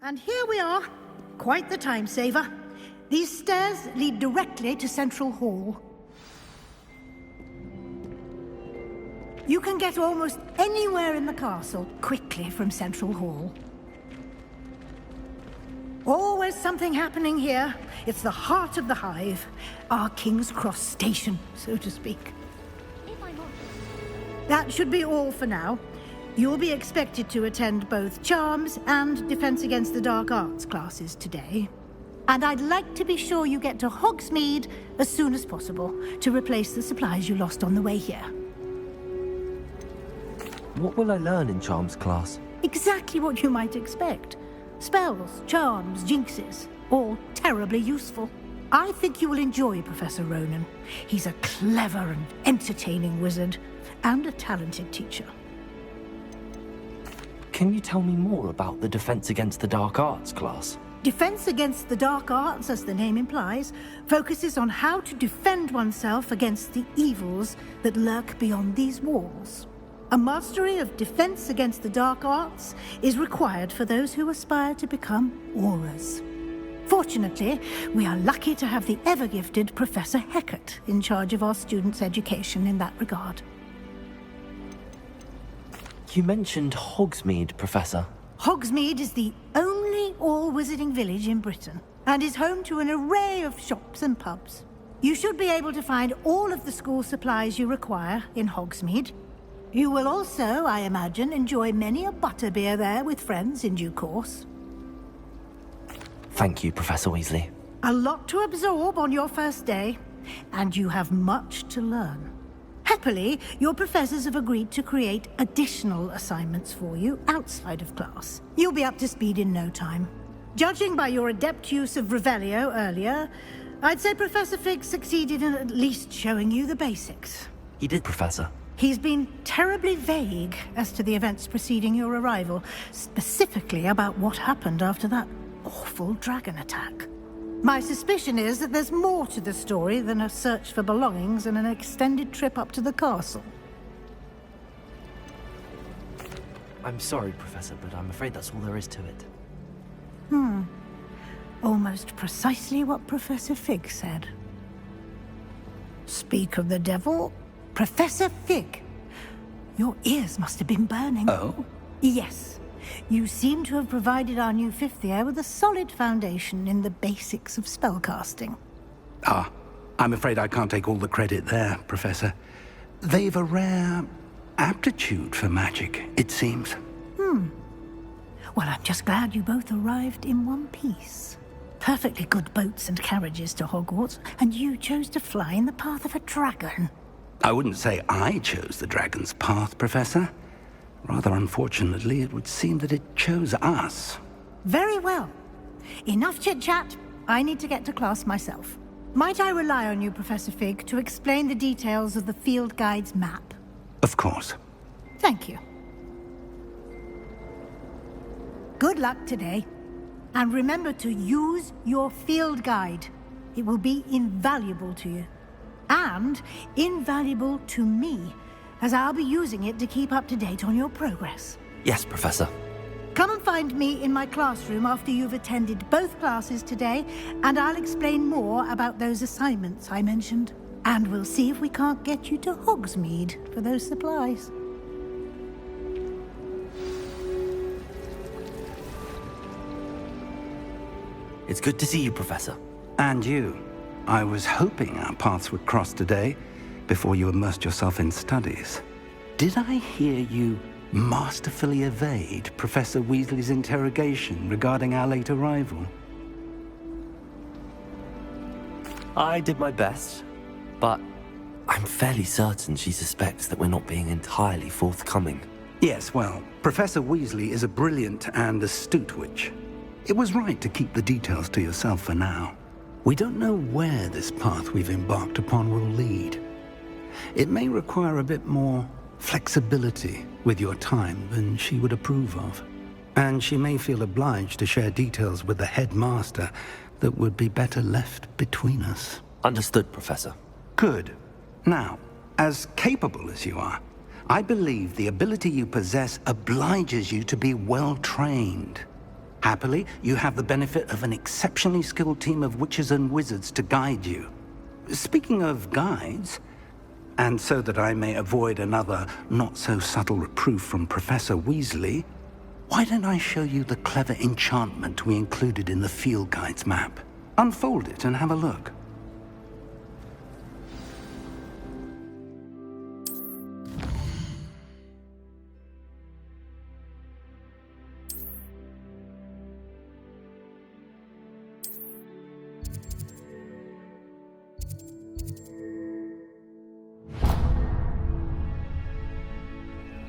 And here we are. Quite the time saver. These stairs lead directly to Central Hall. You can get almost anywhere in the castle quickly from Central Hall. Always something happening here. It's the heart of the hive. Our King's Cross station, so to speak. That should be all for now. You'll be expected to attend both Charms and Defense Against the Dark Arts classes today. And I'd like to be sure you get to Hogsmeade as soon as possible to replace the supplies you lost on the way here.
What will I learn in Charms class?
Exactly what you might expect. Spells, charms, jinxes, all terribly useful. I think you will enjoy Professor Ronan. He's a clever and entertaining wizard, and a talented teacher.
Can you tell me more about the Defense Against the Dark Arts class?
Defense Against the Dark Arts, as the name implies, focuses on how to defend oneself against the evils that lurk beyond these walls. A mastery of Defense Against the Dark Arts is required for those who aspire to become Auras. Fortunately, we are lucky to have the ever-gifted Professor Hecat in charge of our students' education in that regard.
You mentioned Hogsmeade, Professor.
Hogsmeade is the only all-wizarding village in Britain, and is home to an array of shops and pubs. You should be able to find all of the school supplies you require in Hogsmeade. You will also, I imagine, enjoy many a butterbeer there with friends in due course.
Thank you, Professor Weasley.
A lot to absorb on your first day, and you have much to learn. Happily, your professors have agreed to create additional assignments for you outside of class. You'll be up to speed in no time. Judging by your adept use of Revelio earlier, I'd say Professor Fig succeeded in at least showing you the basics.
He did, Professor.
He's been terribly vague as to the events preceding your arrival, specifically about what happened after that awful dragon attack. My suspicion is that there's more to the story than a search for belongings and an extended trip up to the castle.
I'm sorry, Professor, but I'm afraid that's all there is to it.
Almost precisely what Professor Fig said. Speak of the devil, Professor Fig. Your ears must have been burning.
Oh?
Yes. You seem to have provided our new fifth year with a solid foundation in the basics of spellcasting.
Ah, I'm afraid I can't take all the credit there, Professor. They've a rare aptitude for magic, it seems.
Well, I'm just glad you both arrived in one piece. Perfectly good boats and carriages to Hogwarts, and you chose to fly in the path of a dragon.
I wouldn't say I chose the dragon's path, Professor. Rather unfortunately, it would seem that it chose us.
Very well. Enough chit-chat. I need to get to class myself. Might I rely on you, Professor Fig, to explain the details of the field guide's map?
Of course.
Thank you. Good luck today. And remember to use your field guide. It will be invaluable to you. And invaluable to me, as I'll be using it to keep up to date on your progress.
Yes, Professor.
Come and find me in my classroom after you've attended both classes today, and I'll explain more about those assignments I mentioned. And we'll see if we can't get you to Hogsmeade for those supplies.
It's good to see you, Professor.
And you. I was hoping our paths would cross today, before you immersed yourself in studies. Did I hear you masterfully evade Professor Weasley's interrogation regarding our late arrival?
I did my best, but I'm fairly certain she suspects that we're not being entirely forthcoming.
Yes, well, Professor Weasley is a brilliant and astute witch. It was right to keep the details to yourself for now. We don't know where this path we've embarked upon will lead. It may require a bit more flexibility with your time than she would approve of. And she may feel obliged to share details with the headmaster that would be better left between us.
Understood, Professor.
Good. Now, as capable as you are, I believe the ability you possess obliges you to be well trained. Happily, you have the benefit of an exceptionally skilled team of witches and wizards to guide you. Speaking of guides, and so that I may avoid another not-so-subtle reproof from Professor Weasley, Why don't I show you the clever enchantment we included in the field guide's map? Unfold it and have a look.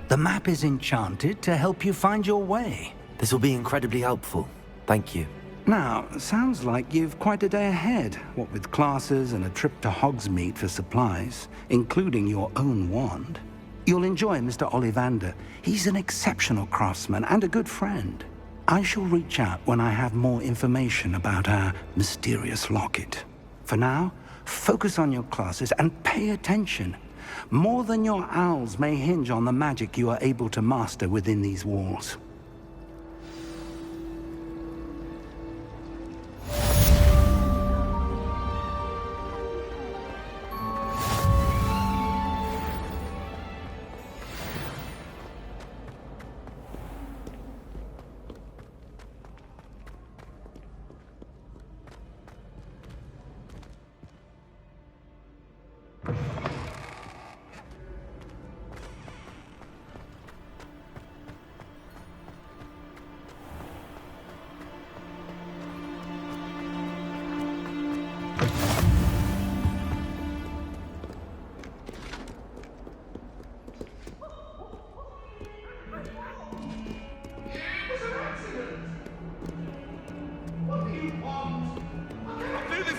The map is enchanted to help you find your way.
This will be incredibly helpful. Thank you.
Now, sounds like you've quite a day ahead, what with classes and a trip to Hogsmeade for supplies, including your own wand. You'll enjoy Mr. Ollivander. He's an exceptional craftsman and a good friend. I shall reach out when I have more information about our mysterious locket. For now, focus on your classes and pay attention. More than your owls may hinge on the magic you are able to master within these walls.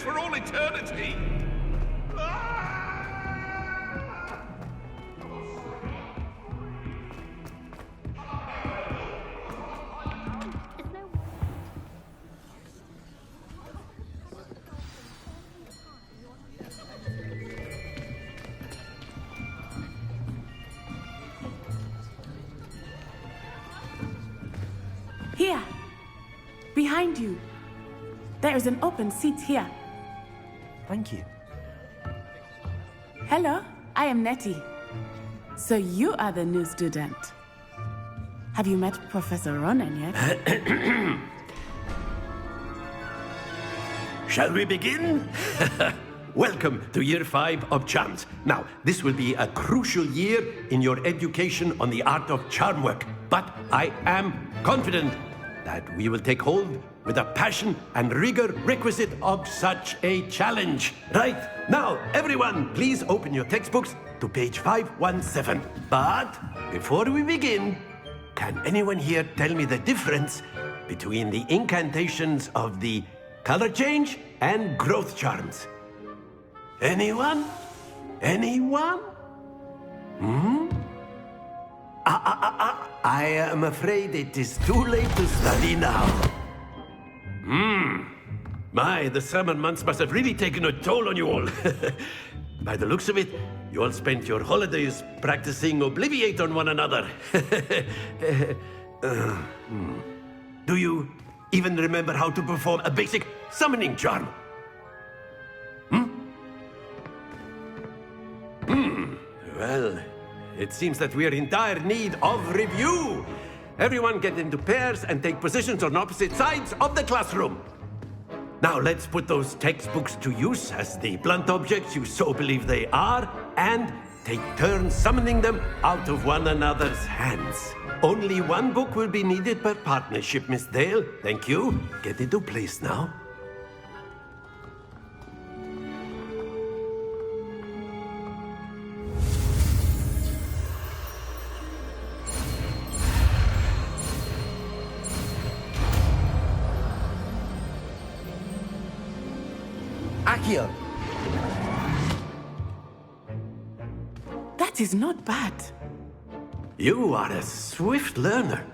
For all eternity!
Here! Behind you! There is an open seat here.
Thank you.
Hello, I am Nettie. So you are the new student. Have you met Professor Ronan yet?
Shall we begin? Welcome to Year 5 of Charms. Now, this will be a crucial year in your education on the art of charm work, but I am confident that we will take hold with the passion and rigor requisite of such a challenge. Right, now, everyone, please open your textbooks to page 517. But before we begin, can anyone here tell me the difference between the incantations of the color change and growth charms? Anyone? Anyone? I am afraid it is too late to study now. My, the summer months must have really taken a toll on you all. By the looks of it, you all spent your holidays practicing Obliviate on one another. Do you even remember how to perform a basic summoning charm? Well, it seems that we are in dire need of review. Everyone get into pairs and take positions on opposite sides of the classroom. Now let's put those textbooks to use as the blunt objects you so believe they are, and take turns summoning them out of one another's hands. Only one book will be needed per partnership, Miss Dale. Thank you. Get into place now.
Accio!
That is not bad.
You are a swift learner.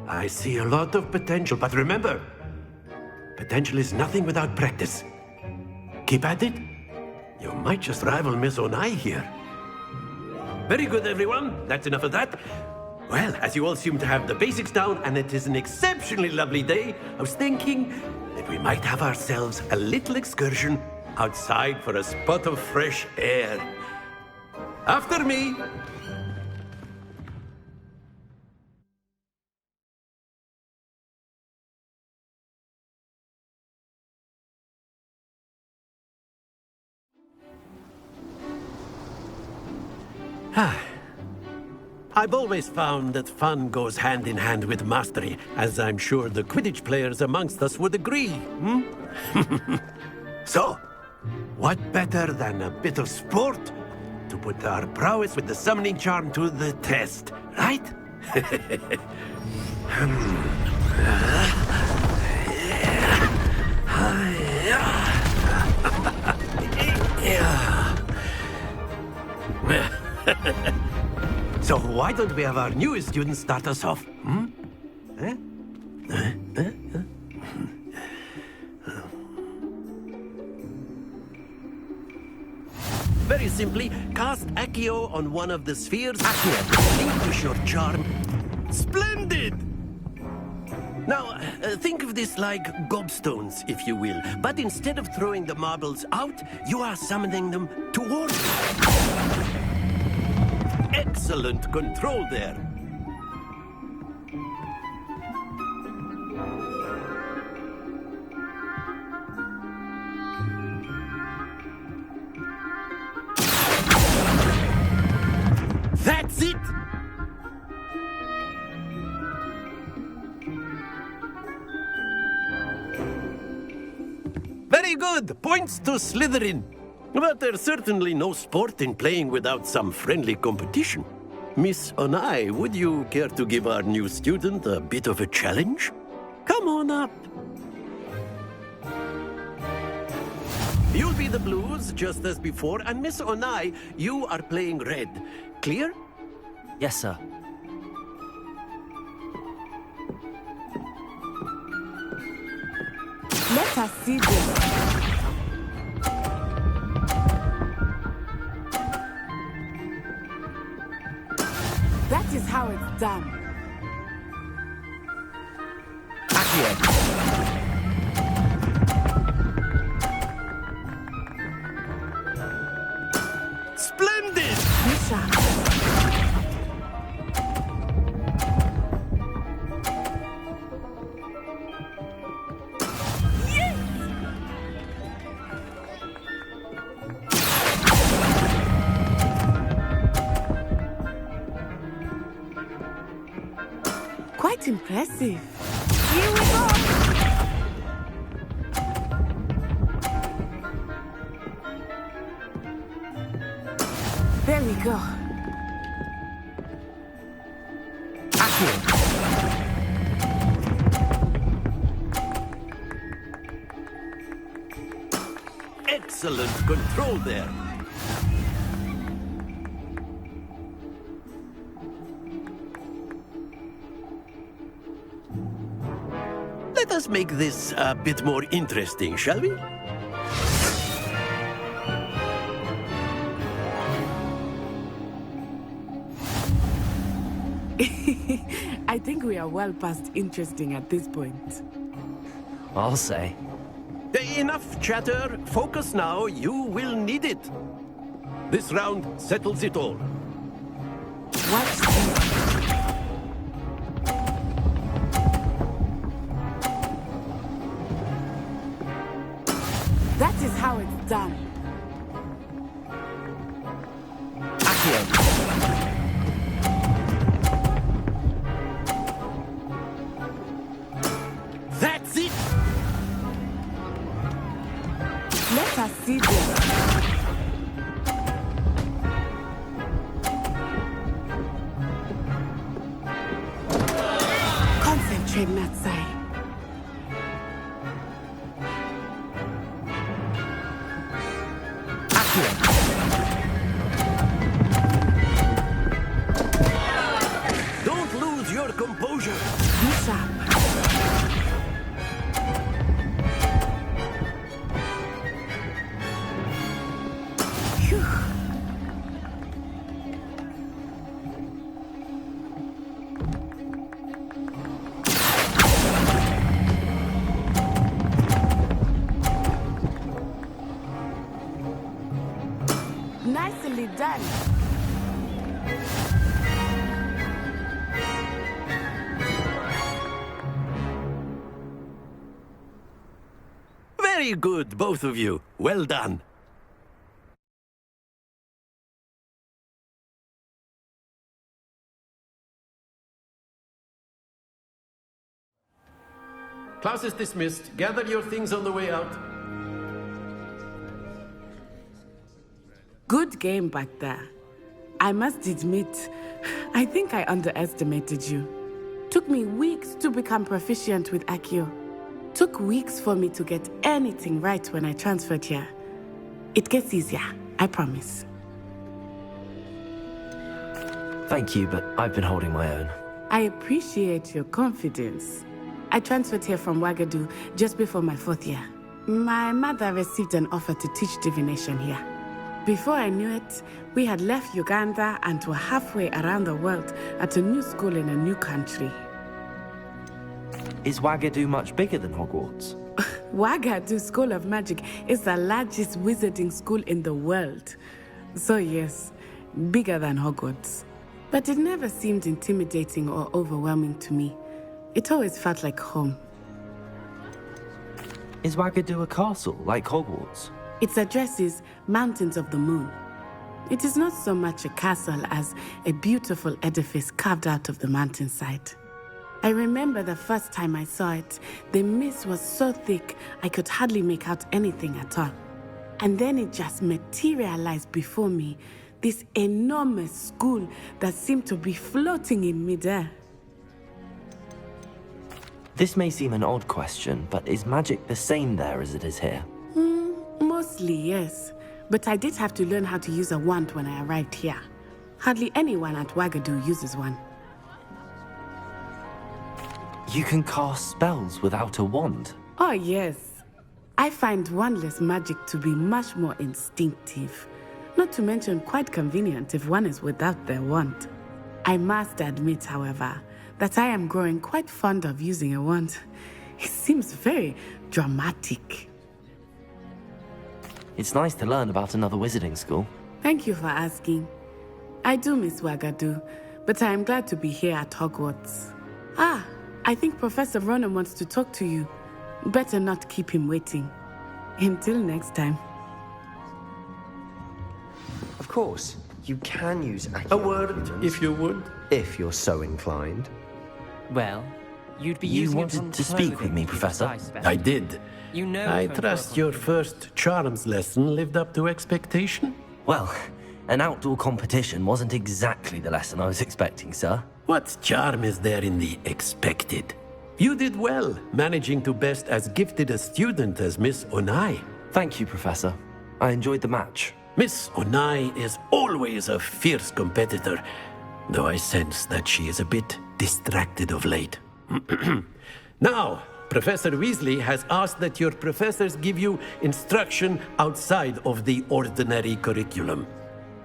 I see a lot of potential, but remember, potential is nothing without practice. Keep at it. You might just rival Miss Onai here. Very good, everyone. That's enough of that. Well, as you all seem to have the basics down, and it is an exceptionally lovely day, I was thinking that we might have ourselves a little excursion outside for a spot of fresh air. After me! I've always found that fun goes hand in hand with mastery, as I'm sure the Quidditch players amongst us would agree, hmm? So, what better than a bit of sport to put our prowess with the summoning charm to the test, right? So why don't we have our newest student start us off? Hmm? Very simply, cast Accio on one of the spheres. Accio, relinquish your charm. Splendid! Now, think of this like gobstones, if you will. But instead of throwing the marbles out, you are summoning them towards you. Excellent control there. That's it! Very good! Points to Slytherin. But there's certainly no sport in playing without some friendly competition. Miss Onai, would you care to give our new student a bit of a challenge? Come on up. You'll be the blues, just as before, and Miss Onai, you are playing red. Clear?
Yes, sir.
Let us see this. That is how it's done.
Splendid!
Bishop. Quite impressive. Here we go! There we go.
Excellent control there. Let us make this a bit more interesting, shall we?
I think we are well past interesting at this point.
I'll say.
Enough chatter. Focus now. You will need it. This round settles it all.
Watch this. That is how it's done.
That's it!
Let us see this. Concentrate, Natsai.
Don't lose your composure.
Bishop. Phew. Nicely done.
Very good, both of you. Well done. Class is dismissed. Gather your things on the way out.
Good game back there. I must admit, I think I underestimated you. Took me weeks to become proficient with Accio. Took weeks for me to get anything right when I transferred here. It gets easier, I promise.
Thank you, but I've been holding my own.
I appreciate your confidence. I transferred here from Wagadu just before my 4th year. My mother received an offer to teach divination here. Before I knew it, we had left Uganda and were halfway around the world at a new school in a new country.
Is Wagadu much bigger than Hogwarts?
Wagadu School of Magic is the largest wizarding school in the world. So yes, bigger than Hogwarts. But it never seemed intimidating or overwhelming to me. It always felt like home.
Is Wagadu a castle, like Hogwarts?
Its address is Mountains of the Moon. It is not so much a castle as a beautiful edifice carved out of the mountainside. I remember the first time I saw it, the mist was so thick I could hardly make out anything at all. And then it just materialized before me, this enormous school that seemed to be floating in midair.
This may seem an odd question, but is magic the same there as it is here?
Mostly, yes. But I did have to learn how to use a wand when I arrived here. Hardly anyone at Wagadu uses one.
You can cast spells without a wand?
Oh, yes. I find wandless magic to be much more instinctive. Not to mention quite convenient if one is without their wand. I must admit, however, that I am growing quite fond of using a wand. It seems very dramatic.
It's nice to learn about another wizarding school.
Thank you for asking. I do miss Wagadu, but I am glad to be here at Hogwarts. I think Professor Ronan wants to talk to you. Better not keep him waiting. Until next time.
Of course, you can use Accio.
A word, if you would.
If you're so inclined.
Well, you'd be
You
using it
wanted
on
to speak
clothing
with me,
to keep
Professor?
its eyes better.
I did.
You know
I
it won't
trust
work
your
on
first charms lesson lived up to expectation?
Well, an outdoor competition wasn't exactly the lesson I was expecting, sir.
What charm is there in the expected? You did well, managing to best as gifted a student as Miss Onai.
Thank you, Professor. I enjoyed the match.
Miss Onai is always a fierce competitor, though I sense that she is a bit distracted of late. Now, Professor Weasley has asked that your professors give you instruction outside of the ordinary curriculum.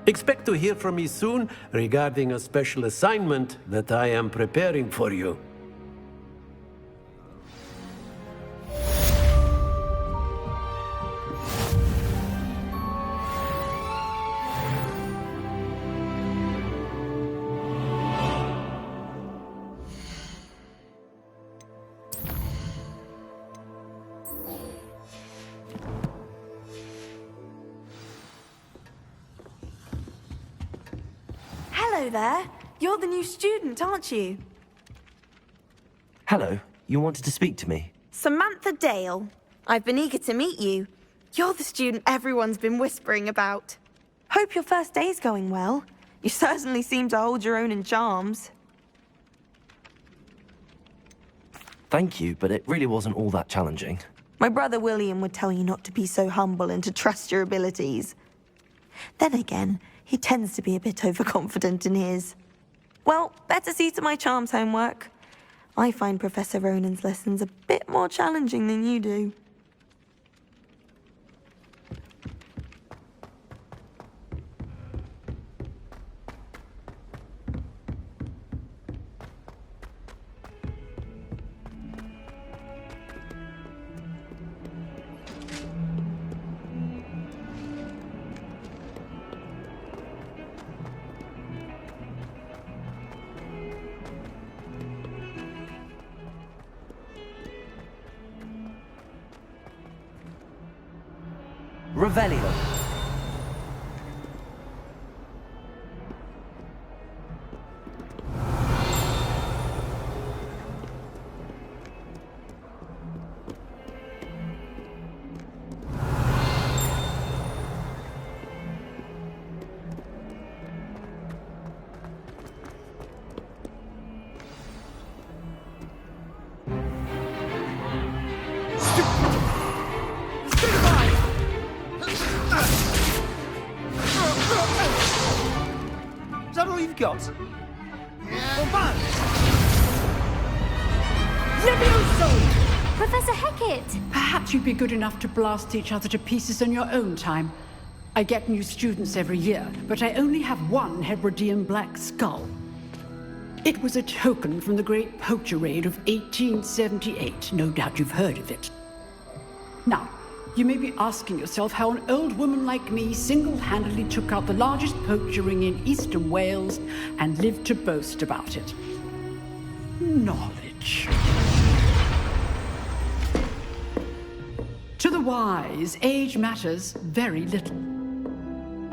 Expect to hear from me soon regarding a special assignment that I am preparing for you.
Hello there. You're the new student, aren't you?
Hello, you wanted to speak to me?
Samantha Dale. I've been eager to meet you. You're the student everyone's been whispering about. Hope your first day's going well. You certainly seem to hold your own in charms.
Thank you, but it really wasn't all that challenging.
My brother William would tell you not to be so humble and to trust your abilities. Then again, he tends to be a bit overconfident in his. Well, better see to my charms homework. I find Professor Ronan's lessons a bit more challenging than you do.
Revelio.
you've got?
Levioso!
Professor Hecat!
Perhaps you'd be good enough to blast each other to pieces in your own time. I get new students every year, but I only have one Hebridean black skull. It was a token from the Great Poacher Raid of 1878. No doubt you've heard of it. Now, you may be asking yourself how an old woman like me single-handedly took out the largest poacher ring in eastern Wales and lived to boast about it. Knowledge. To the wise, age matters very little.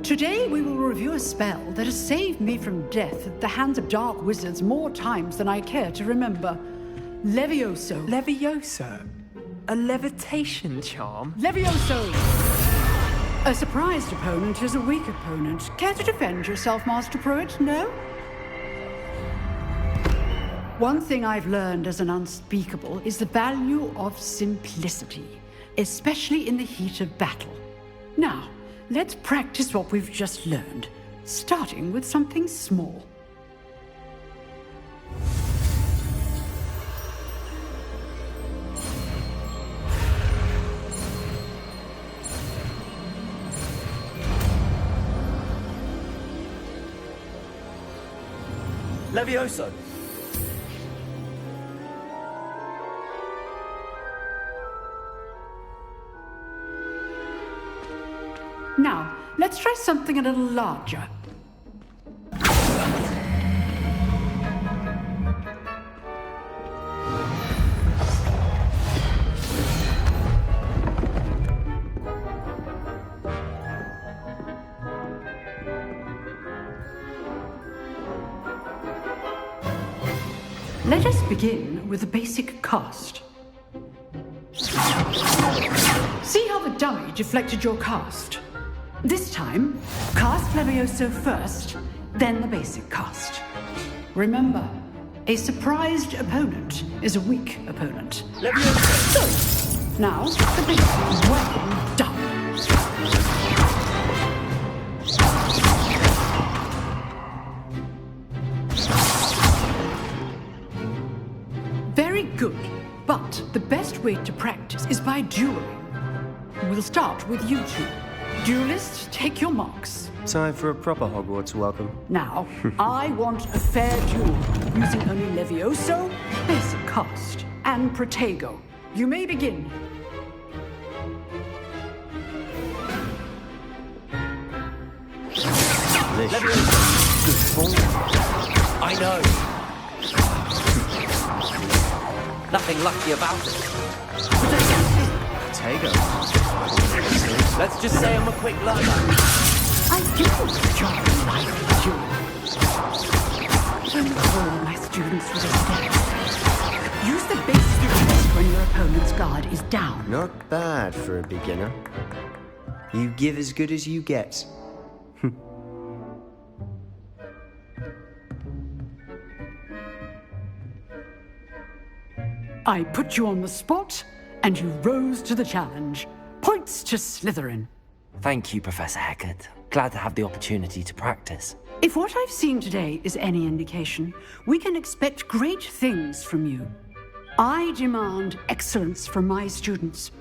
Today we will review a spell that has saved me from death at the hands of dark wizards more times than I care to remember. Levioso.
Levioso? A levitation charm?
Levioso! A surprised opponent is a weak opponent. Care to defend yourself, Master Pruitt? No? One thing I've learned as an unspeakable is the value of simplicity, especially in the heat of battle. Now, let's practice what we've just learned, starting with something small.
Levioso!
Now, let's try something a little larger. Let us begin with the basic cast. See how the dummy deflected your cast? This time, cast Levioso first, then the basic cast. Remember, a surprised opponent is a weak opponent.
Levioso!
So, now, the basic. Well done. Very good, but the best way to practice is by dueling. We'll start with you two. Duelists, take your marks.
Time for a proper Hogwarts welcome.
Now, I want a fair duel, using only Levioso, basic cast, and Protego. You may begin.
Good form.
I know. Nothing lucky about it.
Protego.
Let's just say I'm a quick learner.
I do enjoy life duel. All my students for this day. Use the basic test when your opponent's guard is down.
Not bad for a beginner. You give as good as you get.
I put you on the spot, and you rose to the challenge. Points to Slytherin.
Thank you, Professor Hecat. Glad to have the opportunity to practice.
If what I've seen today is any indication, we can expect great things from you. I demand excellence from my students.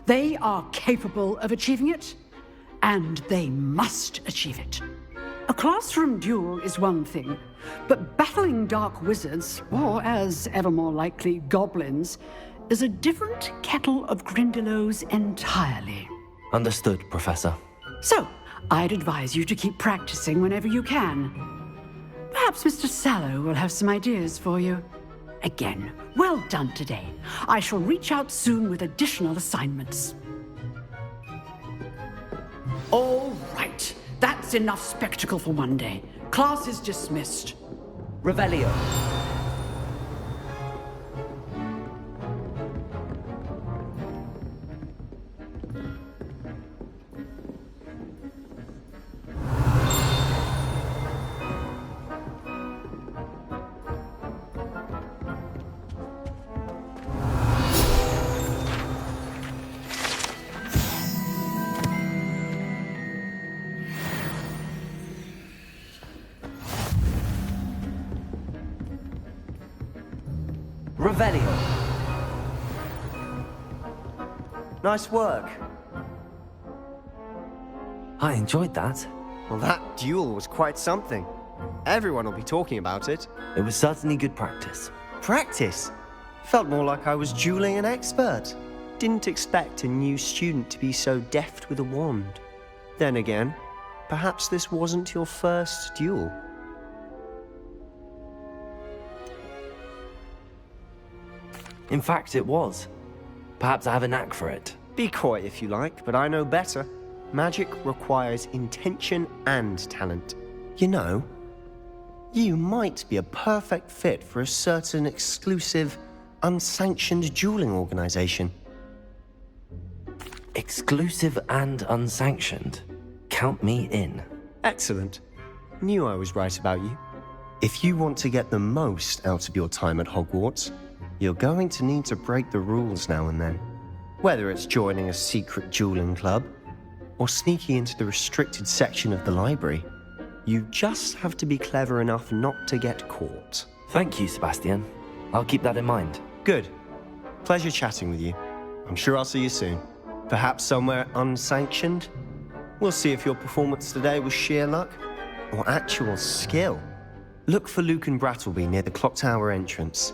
They are capable of achieving it, and they must achieve it. A classroom duel is one thing, but battling dark wizards, or as ever more likely, goblins, is a different kettle of Grindylows entirely.
Understood, Professor.
So, I'd advise you to keep practicing whenever you can. Perhaps Mr. Sallow will have some ideas for you. Again, well done today. I shall reach out soon with additional assignments. All right. That's enough spectacle for one day. Class is dismissed.
Revelio.
Revelio.
Nice work.
I enjoyed that.
Well, that duel was quite something. Everyone will be talking about it.
It was certainly good practice.
Practice? Felt more like I was dueling an expert. Didn't expect a new student to be so deft with a wand. Then again, perhaps this wasn't your first duel.
In fact, it was. Perhaps I have a knack for it.
Be coy if you like, but I know better. Magic requires intention and talent. You know, you might be a perfect fit for a certain exclusive, unsanctioned dueling organization.
Exclusive and unsanctioned? Count me in.
Excellent. Knew I was right about you. If you want to get the most out of your time at Hogwarts, you're going to need to break the rules now and then. Whether it's joining a secret dueling club, or sneaking into the restricted section of the library, you just have to be clever enough not to get caught.
Thank you, Sebastian. I'll keep that in mind.
Good. Pleasure chatting with you. I'm sure I'll see you soon. Perhaps somewhere unsanctioned? We'll see if your performance today was sheer luck or actual skill. Look for Luke and Brattleby near the clock tower entrance,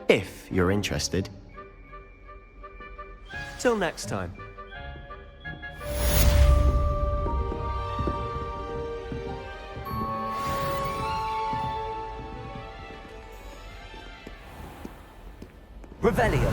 if you're interested. Till next time.
Revelio.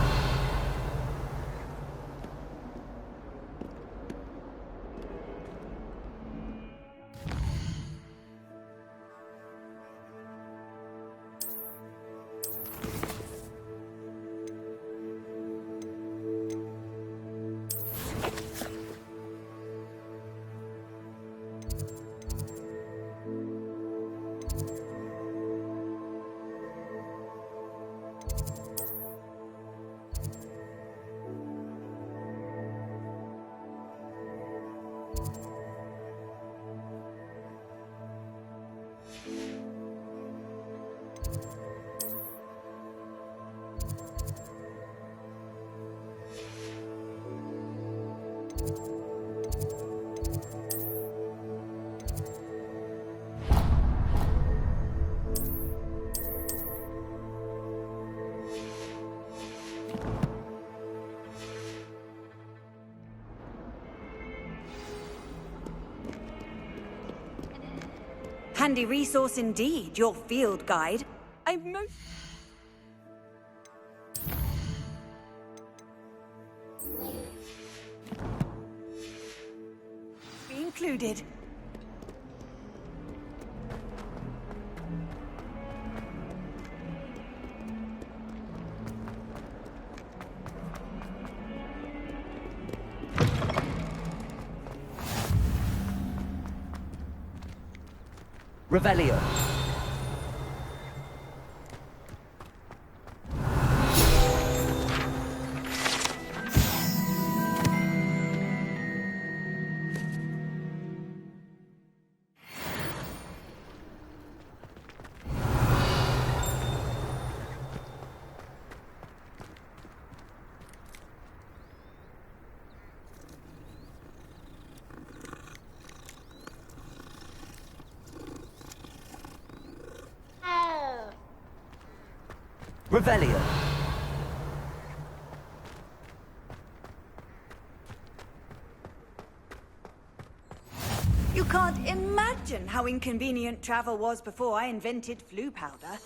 Handy resource indeed, your field guide. I'm most... Be included.
Revelio. Revelio.
You can't imagine how inconvenient travel was before I invented flu powder.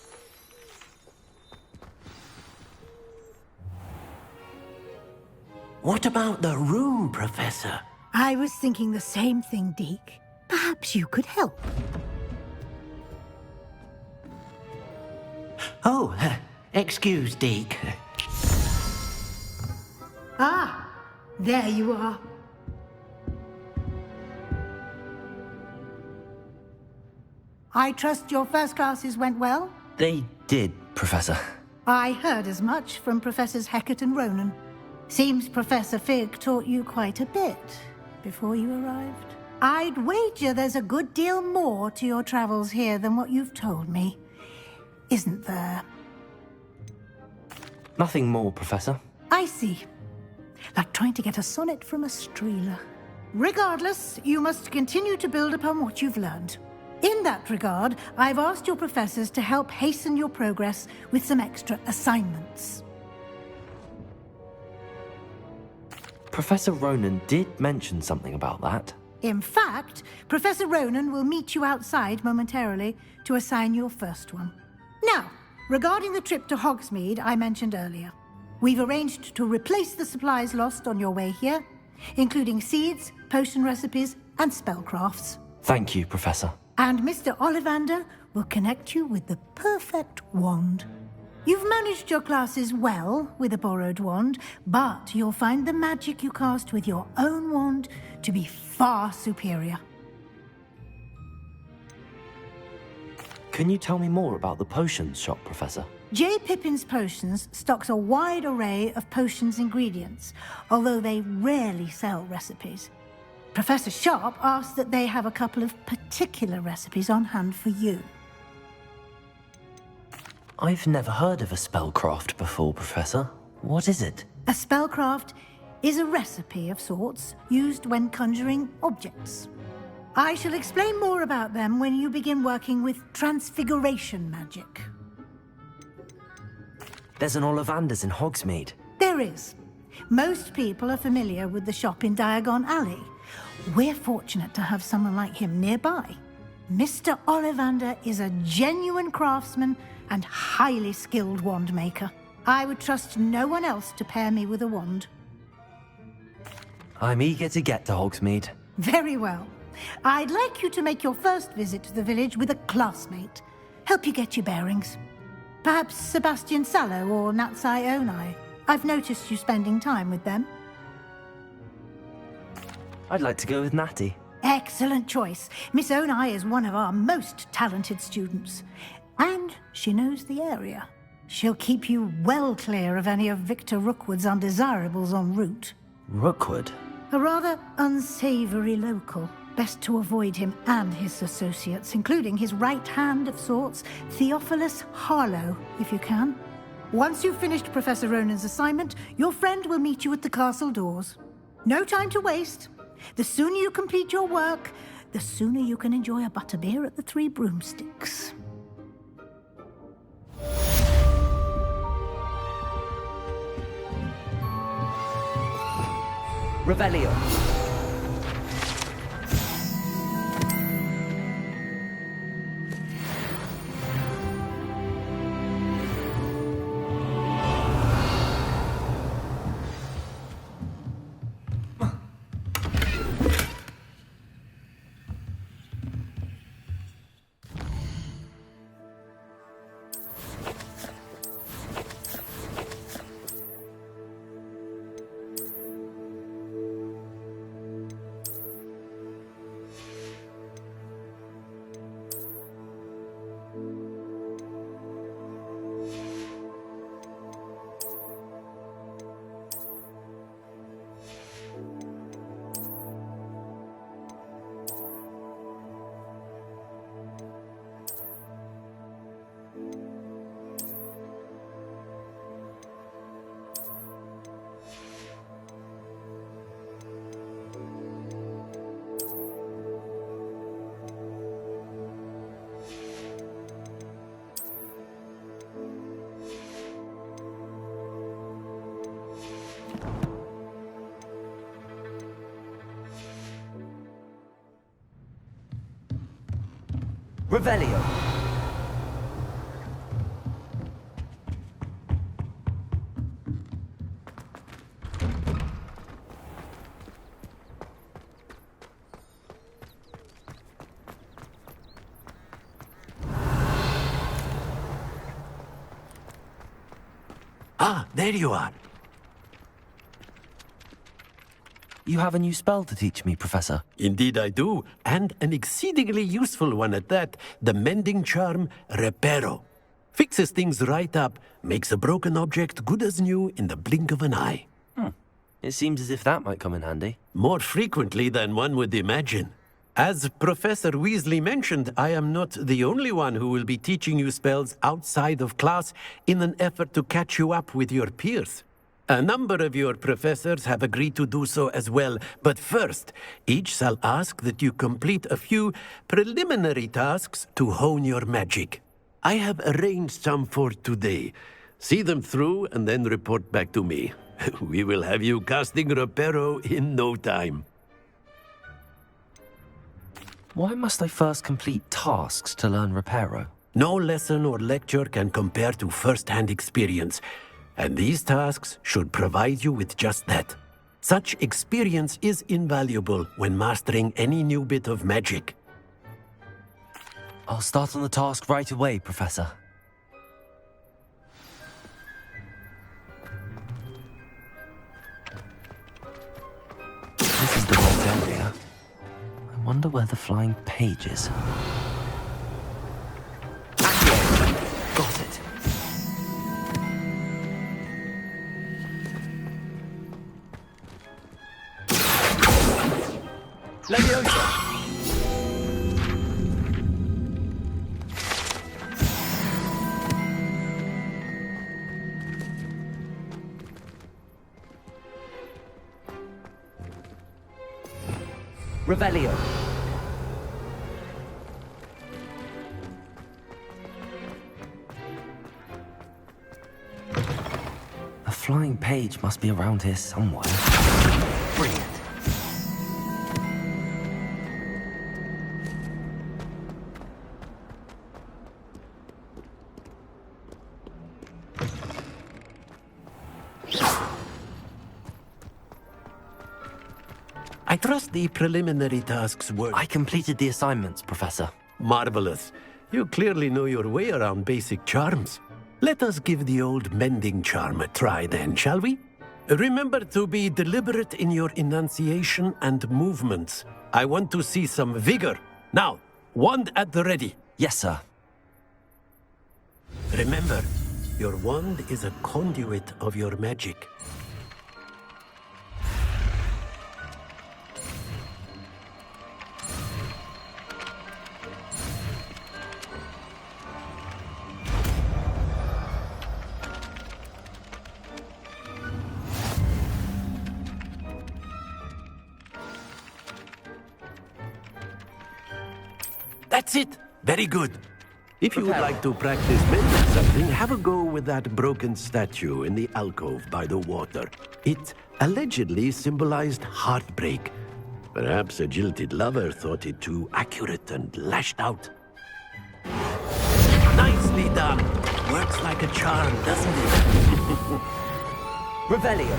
What about the room, Professor?
I was thinking the same thing, Deke. Perhaps you could help.
Oh, excuse, Deke.
Ah, there you are. I trust your first classes went well?
They did, Professor.
I heard as much from Professors Hecat and Ronan. Seems Professor Fig taught you quite a bit before you arrived. I'd wager there's a good deal more to your travels here than what you've told me. Isn't there?
Nothing more, Professor.
I see. Like trying to get a sonnet from a streeler. Regardless, you must continue to build upon what you've learned. In that regard, I've asked your professors to help hasten your progress with some extra assignments.
Professor Ronan did mention something about that.
In fact, Professor Ronan will meet you outside momentarily to assign your first one. Now, regarding the trip to Hogsmeade I mentioned earlier, we've arranged to replace the supplies lost on your way here, including seeds, potion recipes, and spellcrafts.
Thank you, Professor.
And Mr. Ollivander will connect you with the perfect wand. You've managed your classes well with a borrowed wand, but you'll find the magic you cast with your own wand to be far superior.
Can you tell me more about the potions shop, Professor?
J. Pippin's Potions stocks a wide array of potions ingredients, although they rarely sell recipes. Professor Sharp asked that they have a couple of particular recipes on hand for you.
I've never heard of a spellcraft before, Professor. What is it?
A spellcraft is a recipe of sorts used when conjuring objects. I shall explain more about them when you begin working with transfiguration magic.
There's an Ollivander's in Hogsmeade.
There is. Most people are familiar with the shop in Diagon Alley. We're fortunate to have someone like him nearby. Mr. Ollivander is a genuine craftsman and highly skilled wand maker. I would trust no one else to pair me with a wand.
I'm eager to get to Hogsmeade.
Very well. I'd like you to make your first visit to the village with a classmate. Help you get your bearings. Perhaps Sebastian Sallow or Natsai Onai. I've noticed you spending time with them.
I'd like to go with Natty.
Excellent choice. Miss Onai is one of our most talented students. And she knows the area. She'll keep you well clear of any of Victor Rookwood's undesirables en route.
Rookwood?
A rather unsavory local. Best to avoid him and his associates, including his right hand of sorts, Theophilus Harlow, if you can. Once you've finished Professor Ronan's assignment, your friend will meet you at the castle doors. No time to waste. The sooner you complete your work, the sooner you can enjoy a butterbeer at the Three Broomsticks.
Revelio. Revelio.
Ah, there you are.
You have a new spell to teach me, Professor.
Indeed I do, and an exceedingly useful one at that. The mending charm, Reparo. Fixes things right up, makes a broken object good as new in the blink of an eye.
It seems as if that might come in handy.
More frequently than one would imagine. As Professor Weasley mentioned, I am not the only one who will be teaching you spells outside of class in an effort to catch you up with your peers. A number of your professors have agreed to do so as well, but first, each shall ask that you complete a few preliminary tasks to hone your magic. I have arranged some for today. See them through and then report back to me. We will have you casting Reparo in no time.
Why must I first complete tasks to learn Reparo?
No lesson or lecture can compare to first-hand experience, and these tasks should provide you with just that. Such experience is invaluable when mastering any new bit of magic.
I'll start on the task right away, Professor. This is the right area. I wonder where the flying page is. Got it.
Leviosa!
Revelio. A flying page must be around here somewhere. Brilliant.
I trust the preliminary tasks were...
I completed the assignments, Professor.
Marvelous. You clearly know your way around basic charms. Let us give the old mending charm a try then, shall we? Remember to be deliberate in your enunciation and movements. I want to see some vigor. Now, wand at the ready.
Yes, sir.
Remember, your wand is a conduit of your magic. That's it! Very good. If you would like to practice mending something, have a go with that broken statue in the alcove by the water. It allegedly symbolized heartbreak. Perhaps a jilted lover thought it too accurate and lashed out. Nicely done! Works like a charm, doesn't it?
Revelio.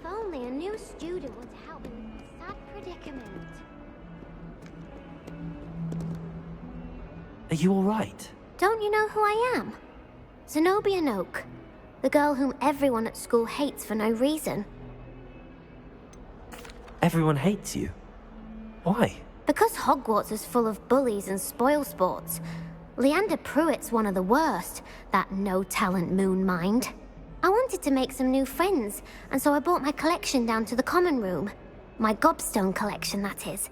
Only a new student would help me with this sad predicament.
Are you all right?
Don't you know who I am? Zenobia Noak, the girl whom everyone at school hates for no reason.
Everyone hates you. Why?
Because Hogwarts is full of bullies and spoilsports. Leander Pruitt's one of the worst, that no-talent moon mind. I wanted to make some new friends, and so I brought my collection down to the common room. My gobstone collection, that is.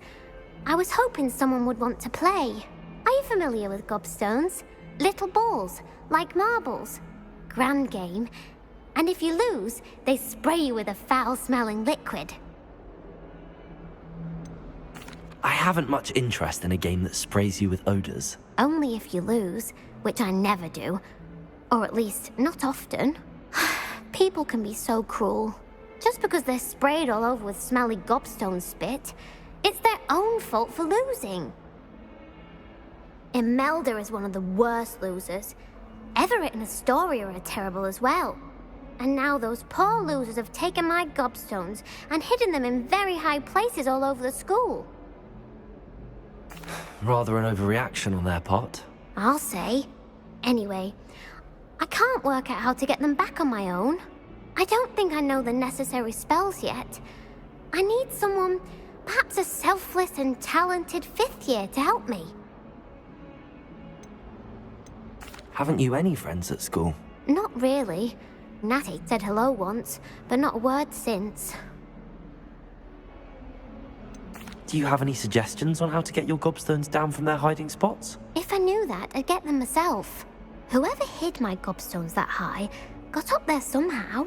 I was hoping someone would want to play. Are you familiar with gobstones? Little balls, like marbles. Grand game. And if you lose, they spray you with a foul-smelling liquid.
I haven't much interest in a game that sprays you with odors.
Only if you lose, which I never do. Or at least, not often. People can be so cruel. Just because they're sprayed all over with smelly gobstone spit, it's their own fault for losing. Imelda is one of the worst losers. Everett and Astoria are terrible as well. And now those poor losers have taken my gobstones and hidden them in very high places all over the school.
Rather an overreaction on their part.
I'll say. Anyway, I can't work out how to get them back on my own. I don't think I know the necessary spells yet. I need someone, perhaps a selfless and talented 5th year to help me.
Haven't you any friends at school?
Not really. Natty said hello once, but not a word since.
Do you have any suggestions on how to get your gobstones down from their hiding spots?
If I knew that, I'd get them myself. Whoever hid my gobstones that high got up there somehow.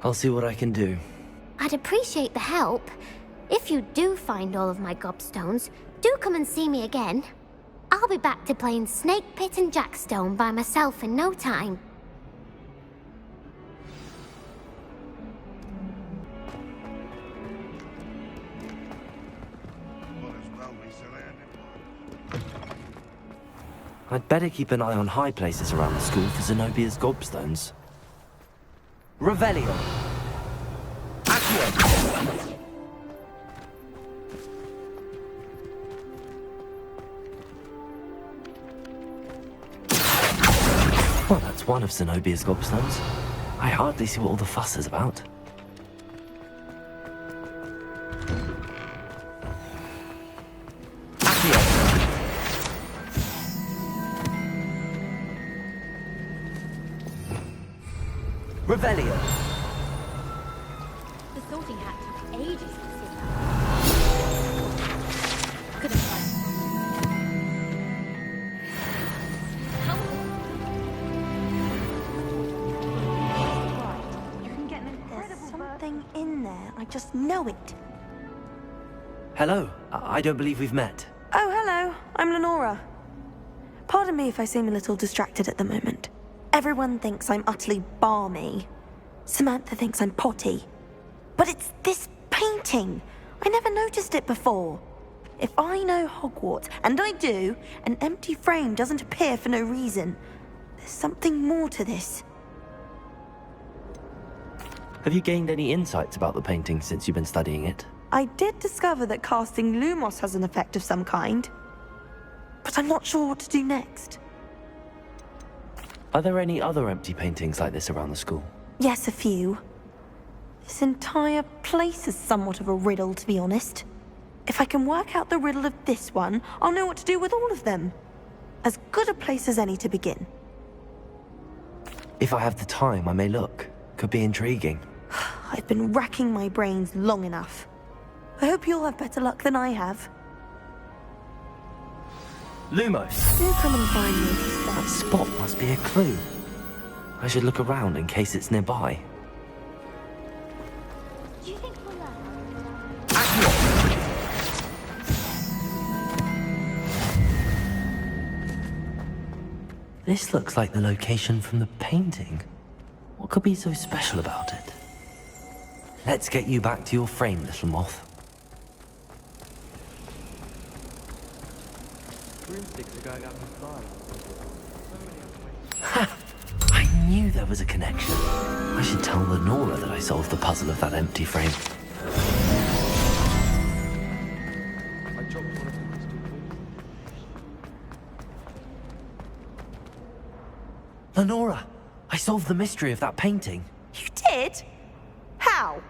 I'll see what I can do.
I'd appreciate the help. If you do find all of my gobstones, do come and see me again. I'll be back to playing Snake Pit and Jackstone by myself in no time.
I'd better keep an eye on high places around the school for Zenobia's gobstones. Revelio! Accio! Well, that's one of Zenobia's gobstones. I hardly see what all the fuss is about. Revelio.
The sorting hat took ages to sort out. Couldn't find
There's something in there. I just know it.
Hello. I don't believe we've met.
Oh, hello. I'm Lenora. Pardon me if I seem a little distracted at the moment. Everyone thinks I'm utterly balmy. Samantha thinks I'm potty. But it's this painting. I never noticed it before. If I know Hogwarts, and I do, an empty frame doesn't appear for no reason. There's something more to this.
Have you gained any insights about the painting since you've been studying it?
I did discover that casting Lumos has an effect of some kind. But I'm not sure what to do next.
Are there any other empty paintings like this around the school?
Yes, a few. This entire place is somewhat of a riddle, to be honest. If I can work out the riddle of this one, I'll know what to do with all of them. As good a place as any to begin.
If I have the time, I may look. Could be intriguing.
I've been racking my brains long enough. I hope you'll have better luck than I have.
Lumos!
Do come and find me if you stay.
That spot must be a clue. I should look around in case it's nearby.
Do you think we'll
This looks like the location from the painting. What could be so special about it? Let's get you back to your frame, little moth. Ha! I knew there was a connection. I should tell Lenora that I solved the puzzle of that empty frame. Lenora! I solved the mystery of that painting.
You did? How?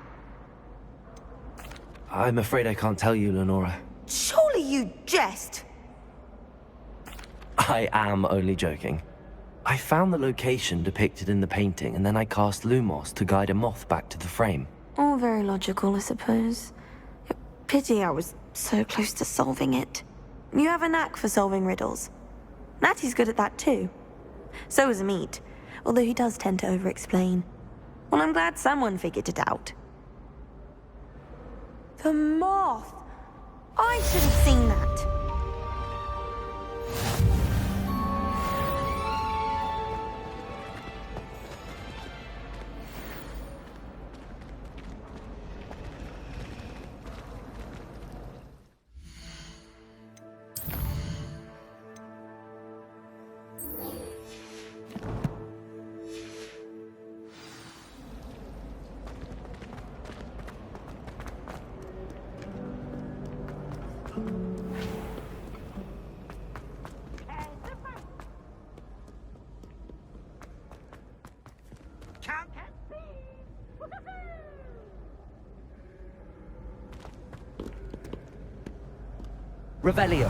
I'm afraid I can't tell you, Lenora.
Surely you jest.
I am only joking. I found the location depicted in the painting, and then I cast Lumos to guide a moth back to the frame.
All very logical, I suppose. Pity I was so close to solving it. You have a knack for solving riddles. Natty's good at that too. So is Amit, although he does tend to over-explain. Well, I'm glad someone figured it out. The moth! I should have seen that.
Revelio.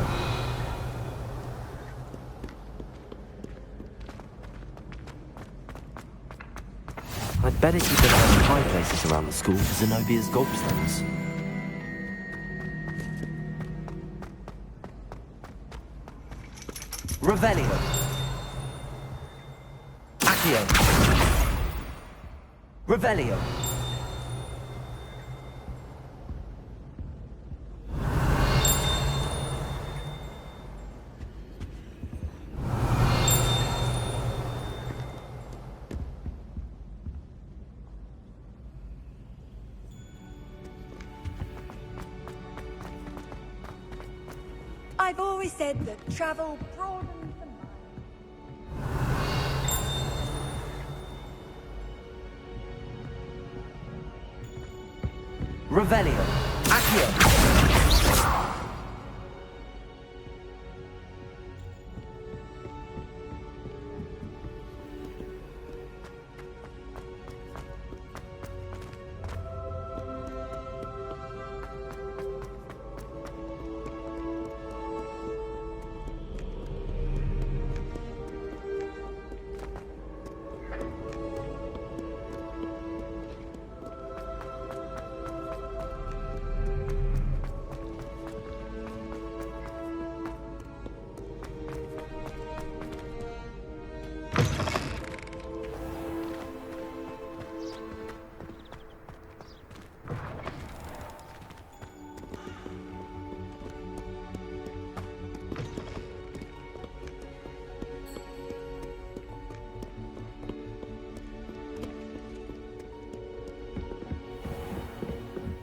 I'd better keep an eye on high places around the school for Zenobia's gobstones. Revelio. Accio. Revelio.
I've always said that travel broadens the mind.
Revelio. Accio.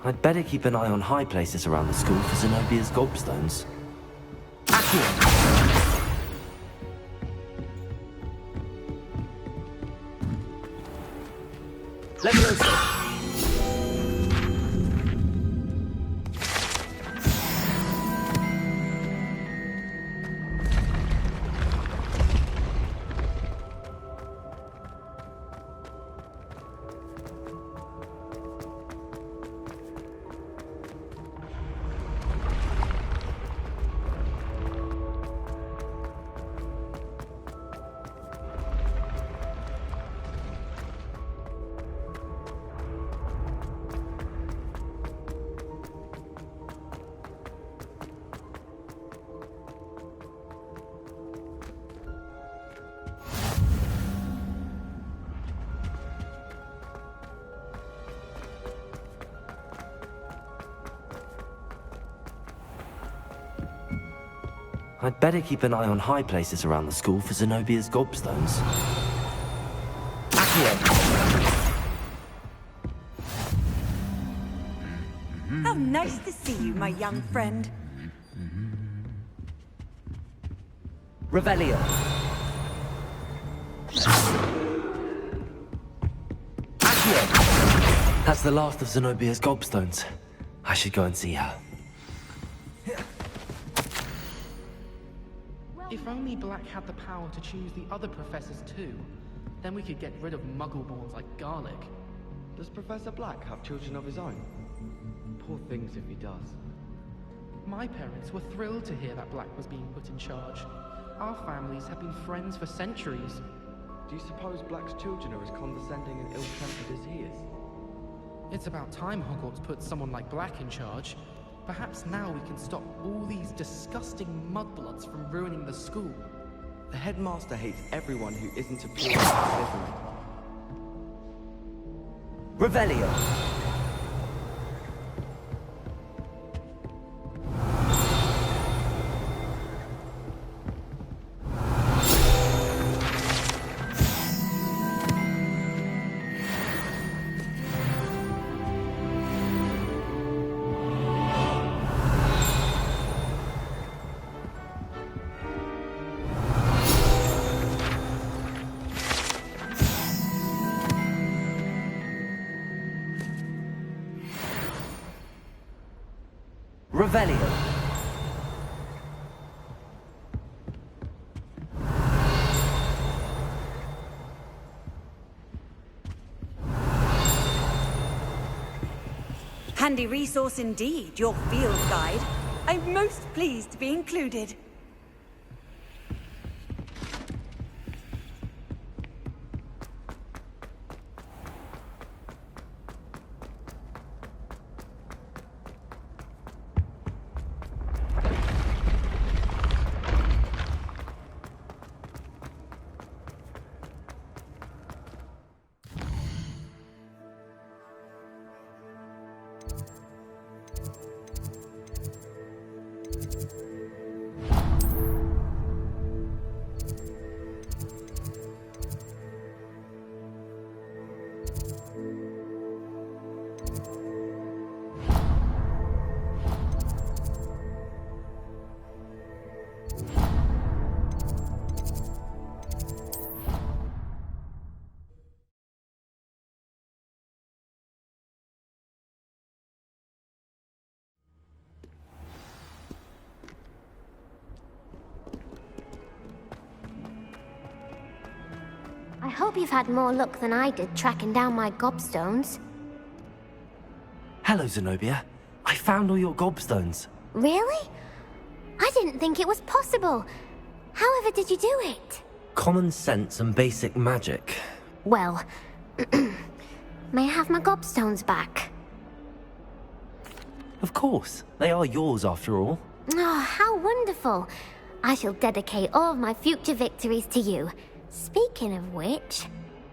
I'd better keep an eye on high places around the school for Zenobia's gobstones. Accio. Leviosa. I'd better keep an eye on high places around the school for Zenobia's gobstones. Accio.
How nice to see you, my young friend.
Revelio. Accio. That's the last of Zenobia's gobstones. I should go and see her.
If only Black had the power to choose the other professors too, then we could get rid of muggleborns like Garlic.
Does Professor Black have children of his own? Poor things if he does.
My parents were thrilled to hear that Black was being put in charge. Our families have been friends for centuries.
Do you suppose Black's children are as condescending and ill-tempered as he is?
It's about time Hogwarts put someone like Black in charge. Perhaps now we can stop all these disgusting mudbloods from ruining the school.
The headmaster hates everyone who isn't a pure Slytherin.
Revelio. Revelio.
Handy resource indeed, your field guide. I'm most pleased to be included.
I hope you've had more luck than I did tracking down my gobstones.
Hello, Zenobia. I found all your gobstones.
Really? I didn't think it was possible. However did you do it?
Common sense and basic magic.
Well, may I have my gobstones back?
Of course. They are yours after all.
Oh, how wonderful. I shall dedicate all of my future victories to you. Speaking of which,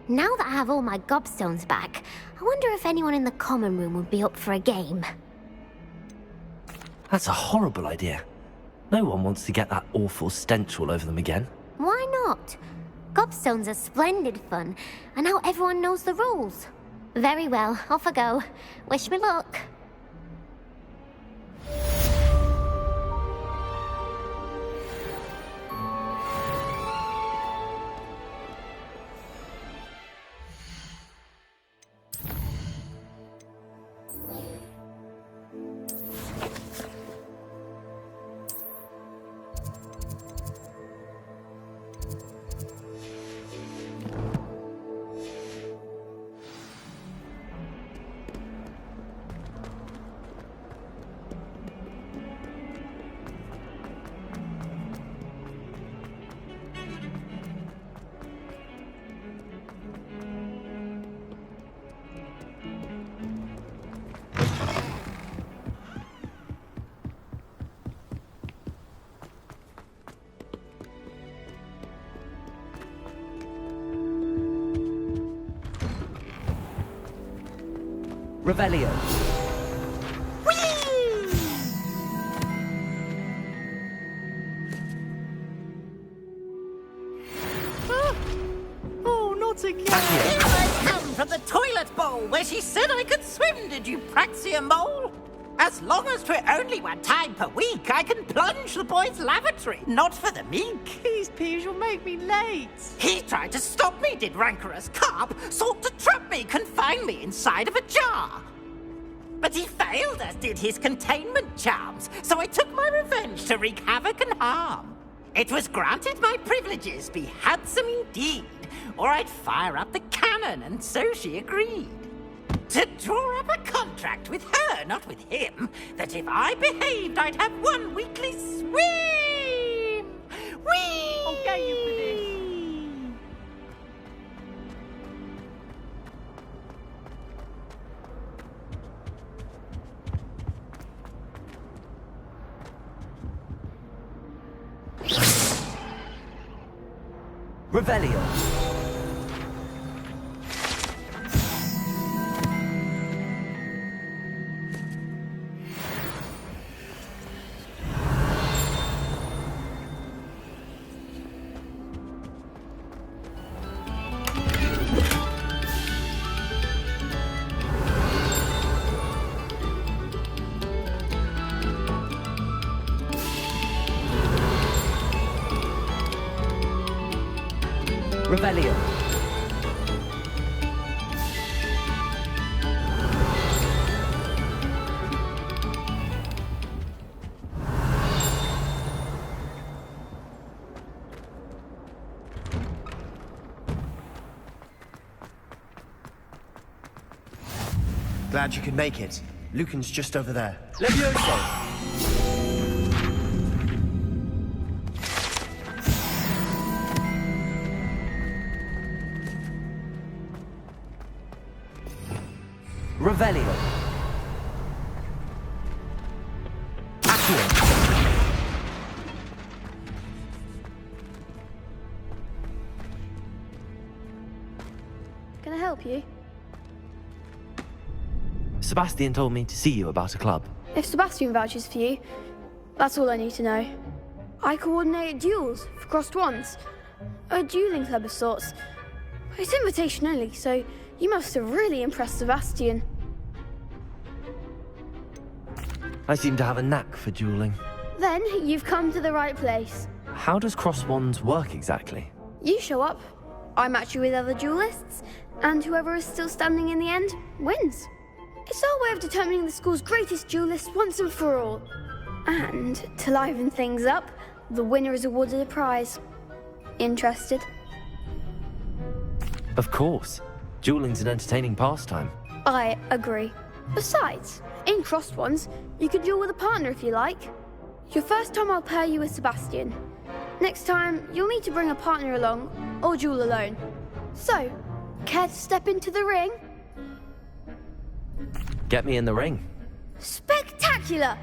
now that I have all my gobstones back, I wonder if anyone in the common room would be up for a game.
That's a horrible idea. No one wants to get that awful stench all over them again.
Why not? Gobstones are splendid fun, and now everyone knows the rules. Very well, off I go. Wish me luck.
Revelio.
Oh, not again! Here I come from the toilet bowl where she said I could swim, did you praxia mole? As long as 'twere only one time per week, I can plunge the boy's lavatory, not for the meek.
These peas will make me late.
He tried to stop me, did rancorous carp, sought to trap me, confine me inside of a jar. But he failed, as did his containment charms, so I took my revenge to wreak havoc and harm. It was granted my privileges be handsome indeed, or I'd fire up the cannon, and so she agreed. To draw up a contract with her, not with him, that if I behaved, I'd have one weekly swim! Whee!
Okay, you for this.
Revelio. Revelio.
Glad you could make it. Lucan's just over there.
Levioso! Revelio. Accio.
Can I help you?
Sebastian told me to see you about a club.
If Sebastian vouches for you, that's all I need to know. I coordinate duels for crossed wands. A dueling club of sorts. It's invitation only, so you must have really impressed Sebastian.
I seem to have a knack for dueling.
Then you've come to the right place.
How does cross wands work exactly?
You show up, I match you with other duelists, and whoever is still standing in the end wins. It's our way of determining the school's greatest duelist once and for all. And to liven things up, the winner is awarded a prize. Interested?
Of course. Dueling's an entertaining pastime.
I agree. Besides, in crossed ones, you could duel with a partner if you like. Your first time I'll pair you with Sebastian. Next time, you'll need to bring a partner along, or duel alone. So, care to step into the ring?
Get me in the ring.
Spectacular!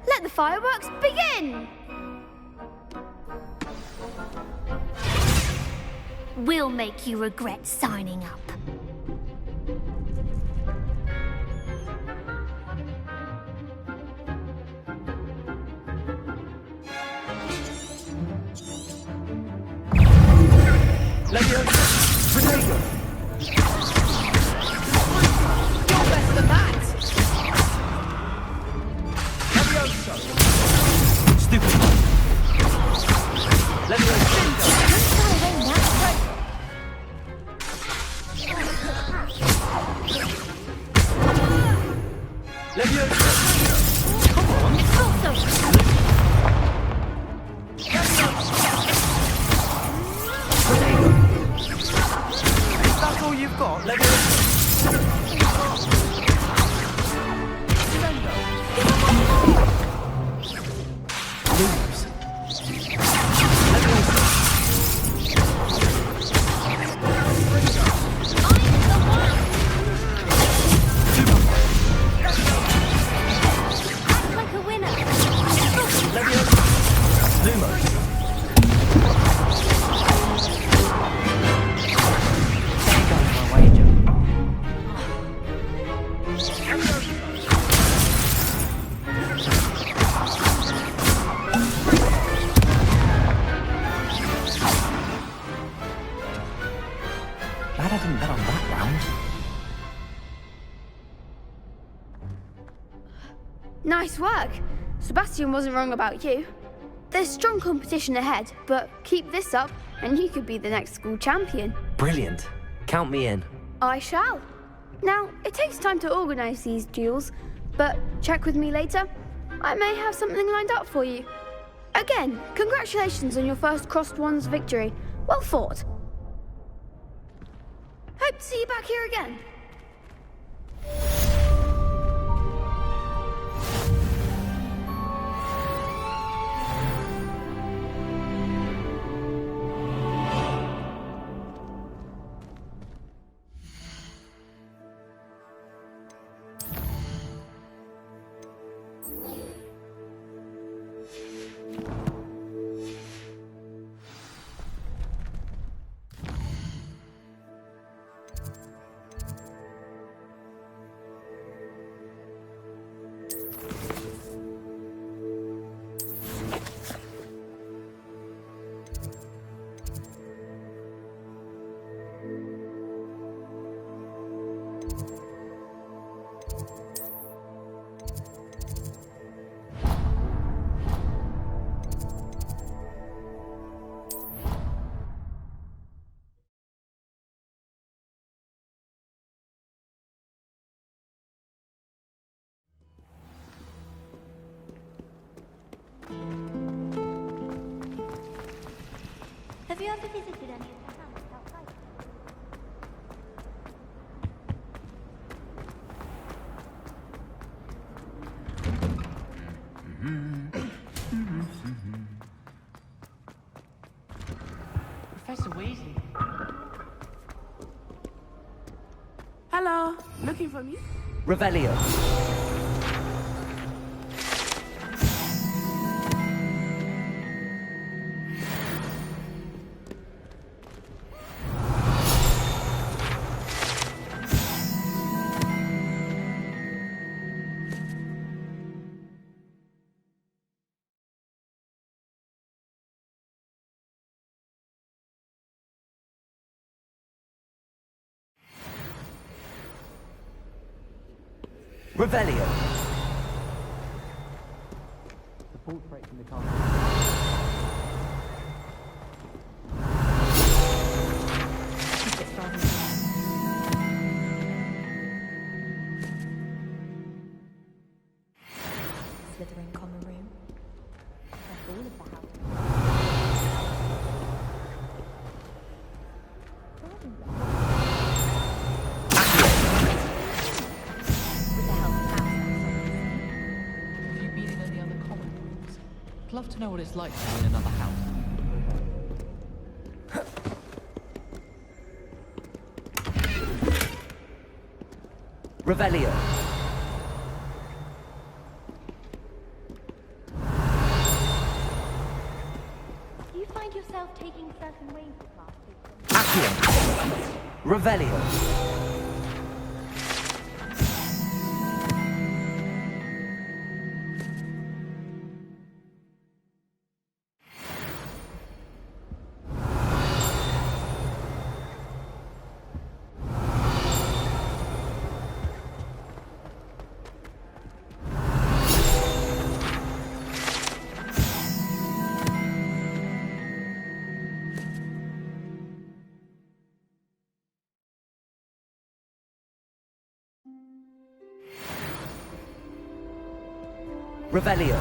Let the fireworks begin!
We'll make you regret signing up.
Leviosa! Protego!
You're better than that!
Leviosa! Stupid! Leviosa! Leviosa! Come on!
It's also...
That's all you've got, Leviosa? Lose.
Act like a winner.
Lumos.
There goes my wager. Glad I didn't bet on that round.
Nice work. Sebastian wasn't wrong about you. There's strong competition ahead, but keep this up and you could be the next school champion.
Brilliant. Count me in.
I shall. Now, it takes time to organise these duels, but check with me later. I may have something lined up for you. Again, congratulations on your first crossed wands victory. Well fought. Hope to see you back here again.
Have you ever visited any of the hamlets outside?
Professor Weasley.
Hello, looking for me?
Revelio. Revelio.
The portrait in the car.
Slytherin common room. That's all of the house. With the help of house,
Have you been in any other common rooms? I'd love to know what it's like to be in another house.
Revelio.
Do you find yourself taking certain ways of life?
Accio. Revelio. Revelio.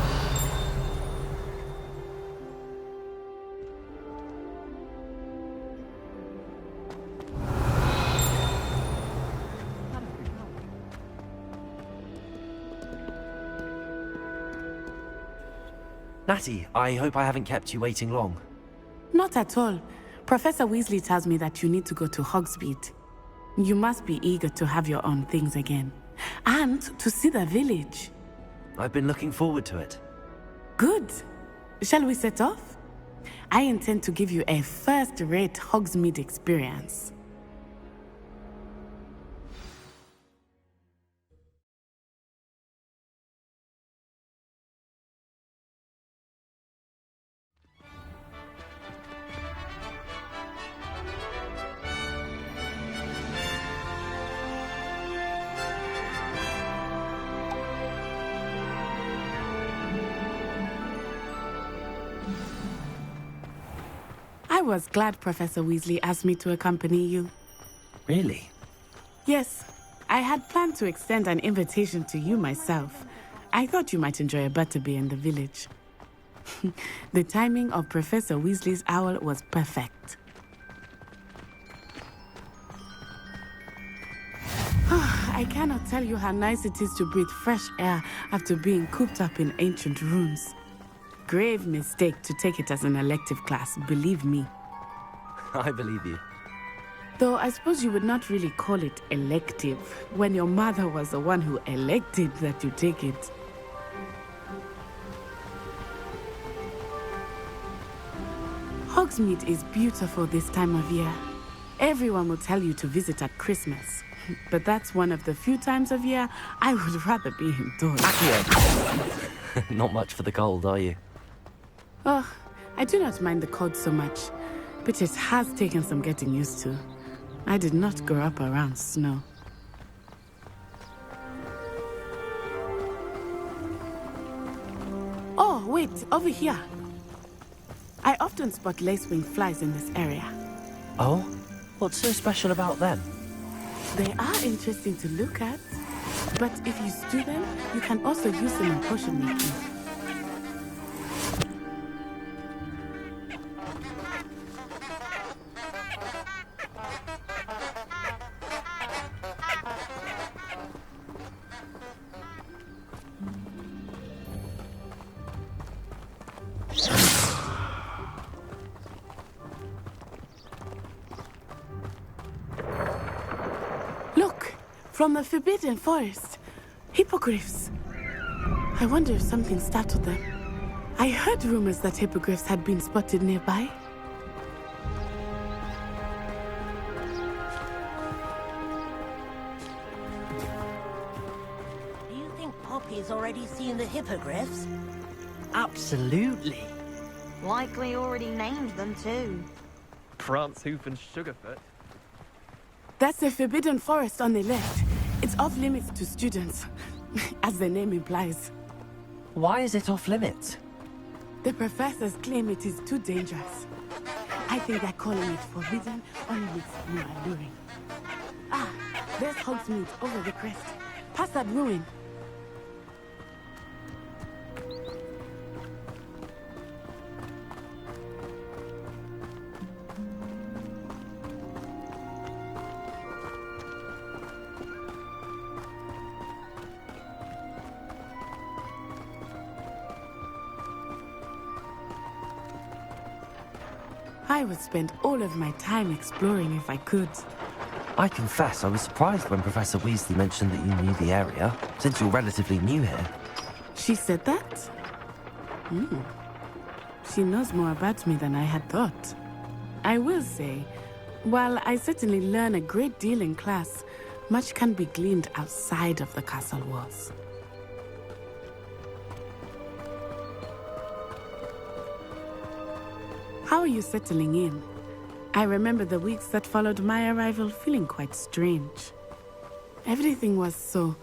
Natty, I hope I haven't kept you waiting long.
Not at all. Professor Weasley tells me that you need to go to Hogsmeade. You must be eager to have your own things again. And to see the village.
I've been looking forward to it.
Good. Shall we set off? I intend to give you a first-rate Hogsmeade experience. I was glad Professor Weasley asked me to accompany you.
Really?
Yes, I had planned to extend an invitation to you myself. I thought you might enjoy a butterbeer in the village. The timing of Professor Weasley's owl was perfect. I cannot tell you how nice it is to breathe fresh air after being cooped up in ancient rooms. Grave mistake to take it as an elective class, believe me.
I believe you.
Though I suppose you would not really call it elective when your mother was the one who elected that you take it. Hogsmeade is beautiful this time of year. Everyone will tell you to visit at Christmas. But that's one of the few times of year I would rather be indoors.
Not much for the cold, are you?
Oh, I do not mind the cold so much, but it has taken some getting used to. I did not grow up around snow. Oh, wait, over here. I often spot lacewing flies in this area.
Oh? What's so special about them?
They are interesting to look at, but if you stew them, you can also use them in potion making. Look, from the Forbidden Forest. Hippogriffs. I wonder if something startled them. I heard rumors that hippogriffs had been spotted nearby.
Do you think Poppy's already seen the hippogriffs?
Absolutely.
Likely already named them too.
Prance, Hoof, and Sugarfoot.
That's the forbidden forest on the left. It's off limits to students, as the name implies.
Why is it off limits?
The professors claim it is too dangerous. I think they're calling it forbidden only makes it more alluring. Ah, there's Hogsmeade over the crest. Past that ruin. I would spend all of my time exploring if I could.
I confess I was surprised when Professor Weasley mentioned that you knew the area, since you're relatively new here.
She said that? She knows more about me than I had thought. I will say, while I certainly learn a great deal in class, much can be gleaned outside of the castle walls. How are you settling in? I remember the weeks that followed my arrival feeling quite strange. Everything was so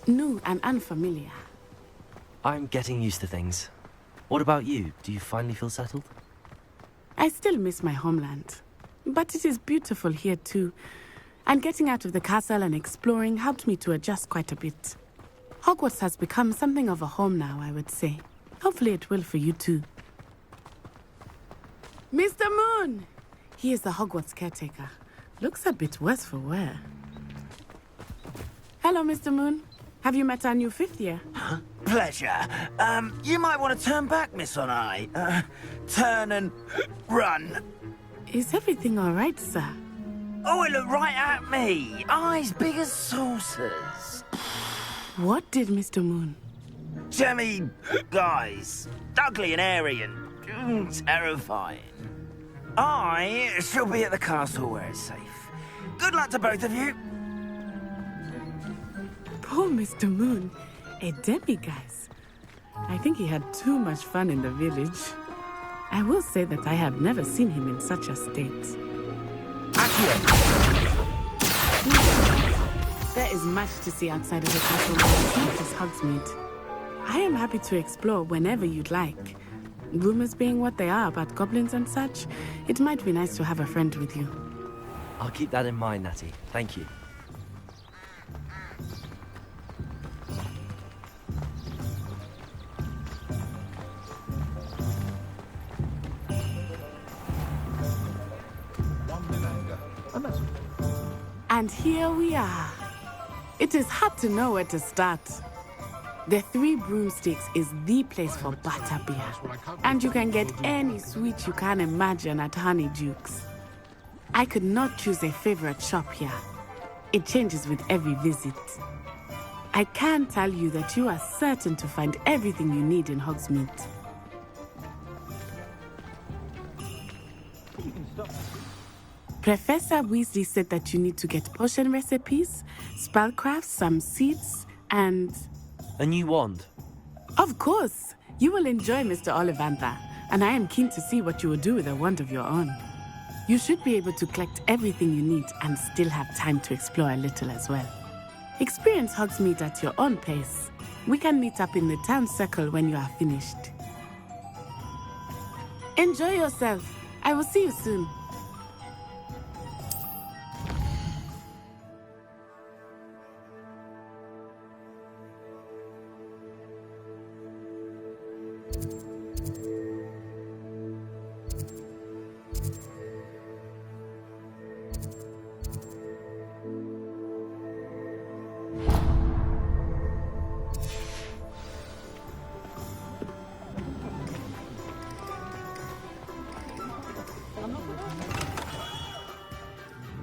new and unfamiliar.
I'm getting used to things. What about you? Do you finally feel settled?
I still miss my homeland, but it is beautiful here too. And getting out of the castle and exploring helped me to adjust quite a bit. Hogwarts has become something of a home now, I would say. Hopefully it will for you too. Mr. Moon! He is the Hogwarts caretaker. Looks a bit worse for wear. Hello, Mr. Moon. Have you met our new fifth year?
Pleasure. You might want to turn back, Miss On Eye. Turn and run.
Is everything all right, sir?
Oh, it looked right at me. Eyes big as saucers.
What did Mr. Moon?
Jemmy guys. Ugly and airy and terrifying. I shall be at the castle where it's safe. Good luck to both of you.
Poor Mr. Moon. A demiguise. I think he had too much fun in the village. I will say that I have never seen him in such a state. There is much to see outside of the castle, not just Hogsmeade. I am happy to explore whenever you'd like. Rumors being what they are about goblins and such, it might be nice to have a friend with you.
I'll keep that in mind, Natty. Thank you.
And here we are. It is hard to know where to start. The Three Broomsticks is the place for butterbeer. And you can get any sweet you can imagine at Honeydukes. I could not choose a favorite shop here. It changes with every visit. I can tell you that you are certain to find everything you need in Hogsmeade. Professor Weasley said that you need to get potion recipes, spellcrafts, some seeds, and...
A new wand?
Of course! You will enjoy Mr. Ollivandher, and I am keen to see what you will do with a wand of your own. You should be able to collect everything you need and still have time to explore a little as well. Experience Hogsmeade at your own pace. We can meet up in the town circle when you are finished. Enjoy yourself. I will see you soon.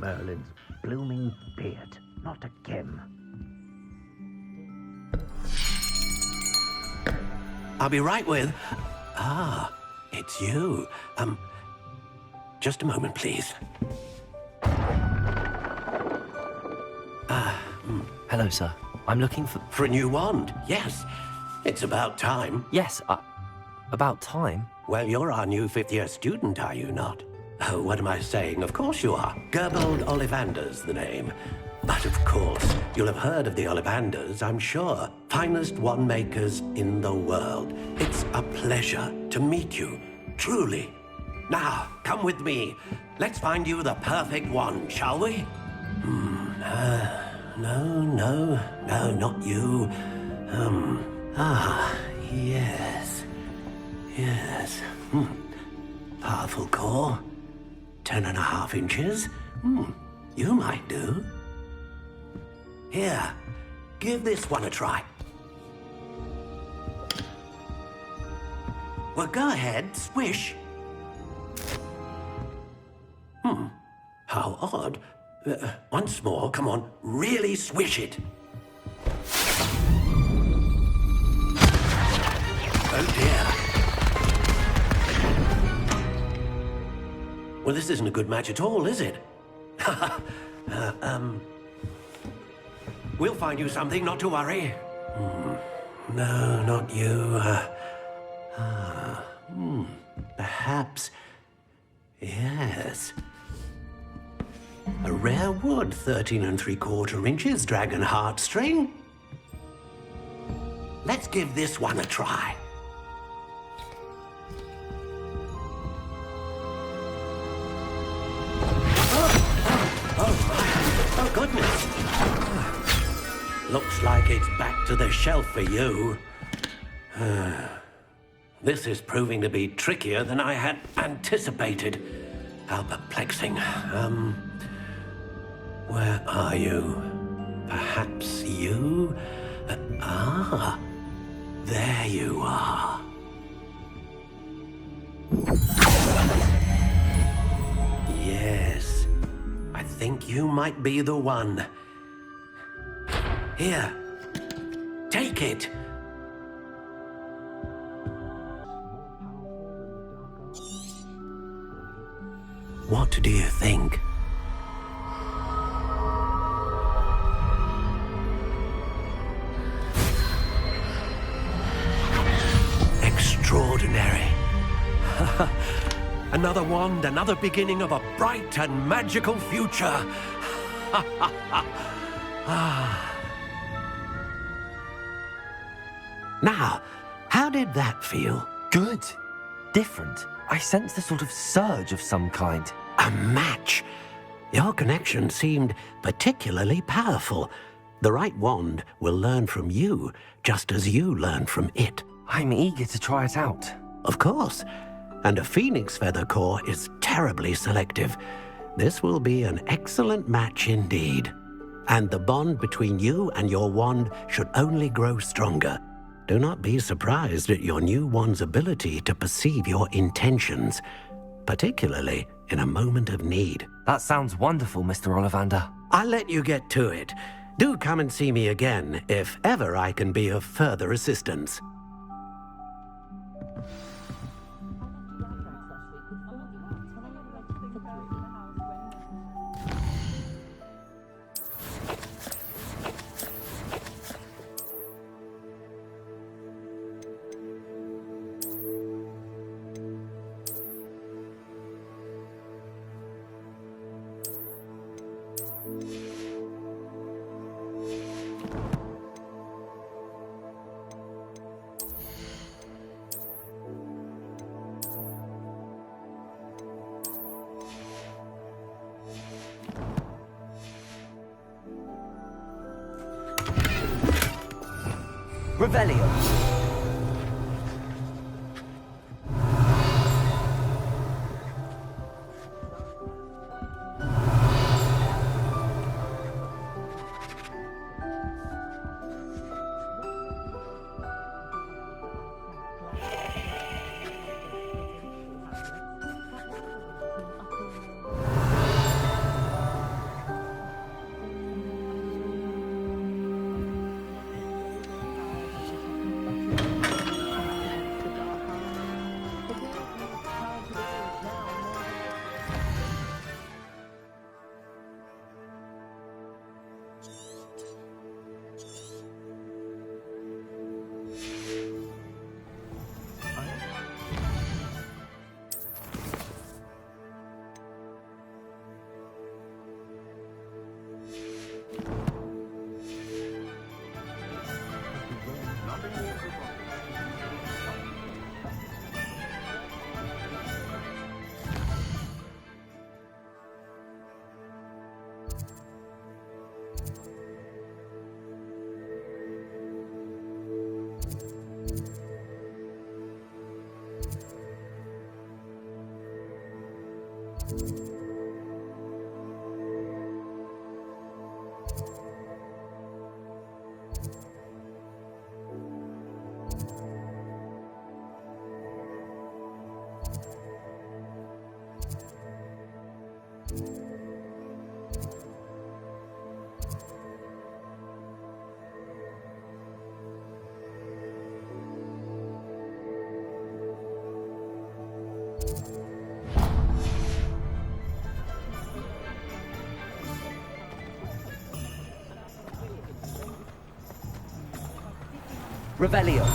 Merlin's blooming beard, not again.
I'll be right with... Ah, it's you. Just a moment, please.
Hello, sir. I'm looking for...
For a new wand, yes. It's about time.
Yes, about time?
Well, you're our new fifth-year student, are you not? Oh, what am I saying? Of course you are. Gerbold Ollivander's the name. But of course, you'll have heard of the Ollivanders, I'm sure. Finest wand makers in the world. It's a pleasure to meet you, truly. Now, come with me. Let's find you the perfect wand, shall we? No, not you. Yes. Powerful core. 10.5 inches. You might do. Here, give this one a try. Well, go ahead, swish. How odd. Once more, come on, really swish it. Oh dear. Well, this isn't a good match at all, is it? We'll find you something, not to worry. No, not you. Perhaps... Yes. A rare wood, 13 3/4 inches, dragon heartstring. Let's give this one a try. Oh, goodness. Looks like it's back to the shelf for you. This is proving to be trickier than I had anticipated. How perplexing. Where are you? Perhaps you? There you are. Yes, I think you might be the one. Here, take it. What do you think? Extraordinary. Another wand, another beginning of a bright and magical future. Now, how did that feel?
Good. Different. I sensed a sort of surge of some kind.
A match. Your connection seemed particularly powerful. The right wand will learn from you, just as you learn from it.
I'm eager to try it out.
Of course. And a phoenix feather core is terribly selective. This will be an excellent match indeed. And the bond between you and your wand should only grow stronger. Do not be surprised at your new wand's ability to perceive your intentions, particularly in a moment of need.
That sounds wonderful, Mr. Ollivander.
I'll let you get to it. Do come and see me again if ever I can be of further assistance.
Revelio. Revelio.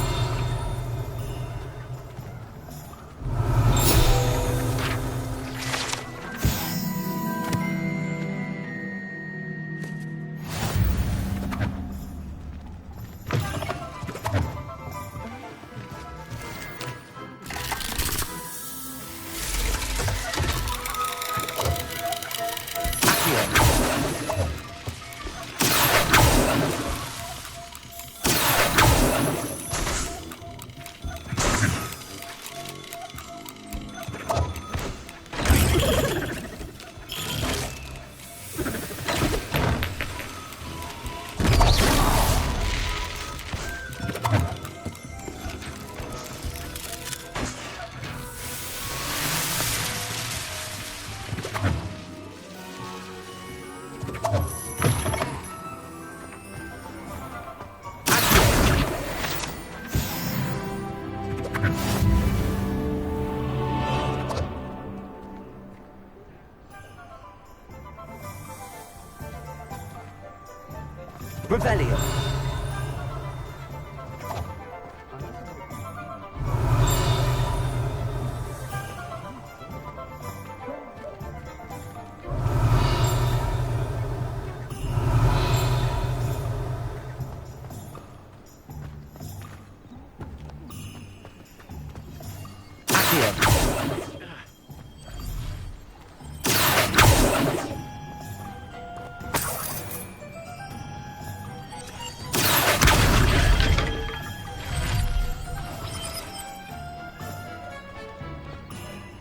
Revelio.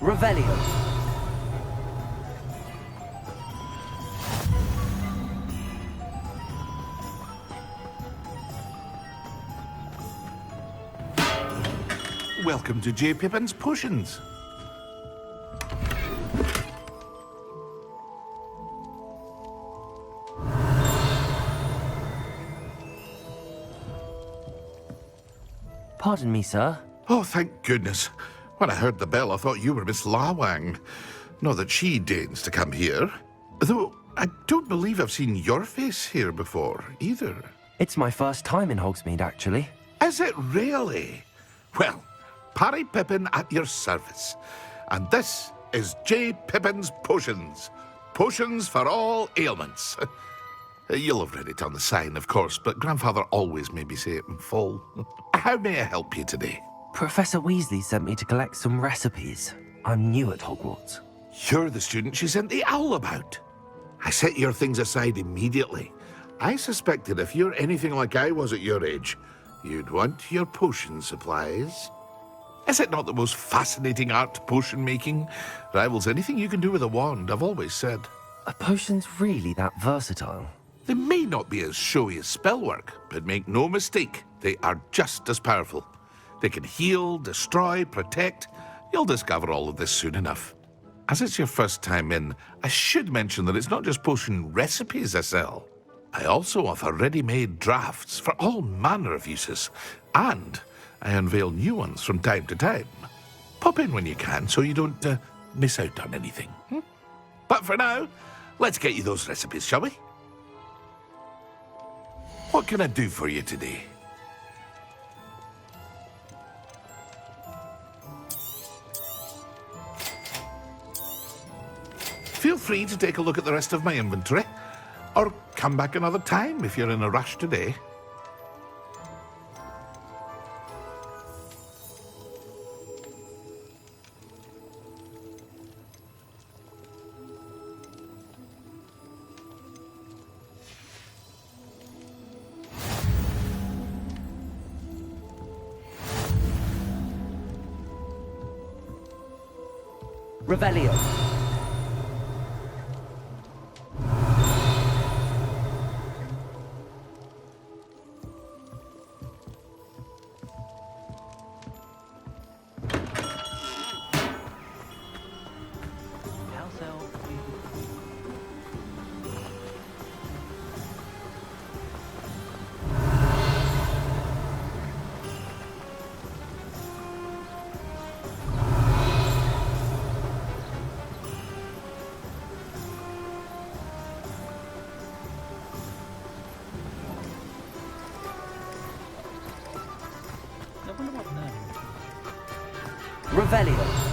Revelio.
Welcome to J. Pippin's Potions.
Pardon me, sir.
Oh, thank goodness. When I heard the bell, I thought you were Miss Lawang. Not that she deigns to come here. Though, I don't believe I've seen your face here before, either.
It's my first time in Hogsmeade, actually.
Is it really? Well, Parry Pippin at your service. And this is J. Pippin's Potions. Potions for all ailments. You'll have read it on the sign, of course, but Grandfather always made me say it in full. How may I help you today?
Professor Weasley sent me to collect some recipes. I'm new at Hogwarts.
You're the student she sent the owl about. I set your things aside immediately. I suspected if you're anything like I was at your age, you'd want your potion supplies. Is it not the most fascinating art, potion making? Rivals anything you can do with a wand, I've always said.
Are potions really that versatile?
They may not be as showy as spellwork, but make no mistake, they are just as powerful. They can heal, destroy, protect. You'll discover all of this soon enough. As it's your first time in, I should mention that it's not just potion recipes I sell. I also offer ready-made drafts for all manner of uses, and I unveil new ones from time to time. Pop in when you can so you don't miss out on anything. But for now, let's get you those recipes, shall we? What can I do for you today? Feel free to take a look at the rest of my inventory, or come back another time if you're in a rush today.
Revelio. Revelio.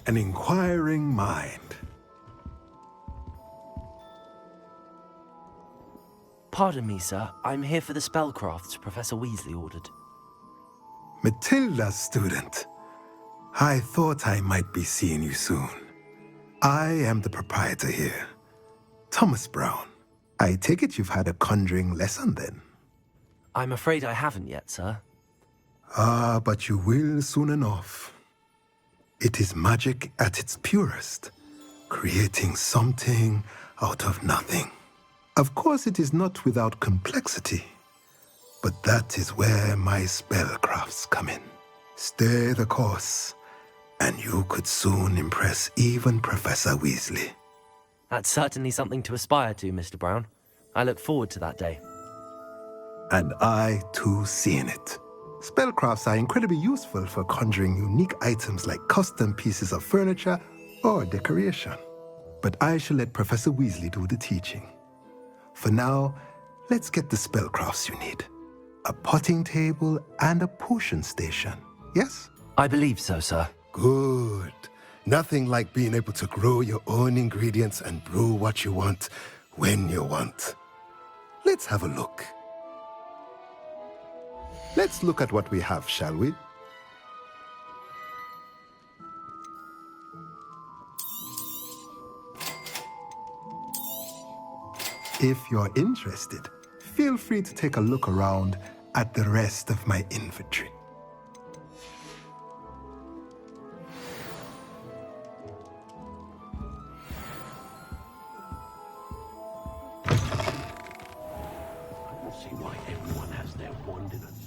An inquiring mind.
Pardon me, sir. I'm here for the spellcrafts Professor Weasley ordered.
Matilda's student. I thought I might be seeing you soon. I am the proprietor here, Thomas Brown. I take it you've had a conjuring lesson then?
I'm afraid I haven't yet, sir.
Ah, but you will soon enough. It is magic at its purest, creating something out of nothing. Of course, it is not without complexity, but that is where my spellcrafts come in. Stay the course, and you could soon impress even Professor Weasley.
That's certainly something to aspire to, Mr. Brown. I look forward to that day.
And I, too, seeing it. Spellcrafts are incredibly useful for conjuring unique items like custom pieces of furniture or decoration. But I shall let Professor Weasley do the teaching. For now, let's get the spellcrafts you need. A potting table and a potion station, yes?
I believe so, sir.
Good. Nothing like being able to grow your own ingredients and brew what you want when you want. Let's have a look. Let's look at what we have, shall we? If you're interested, feel free to take a look around at the rest of my inventory.
I don't see why everyone has their wand in a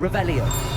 Revelio.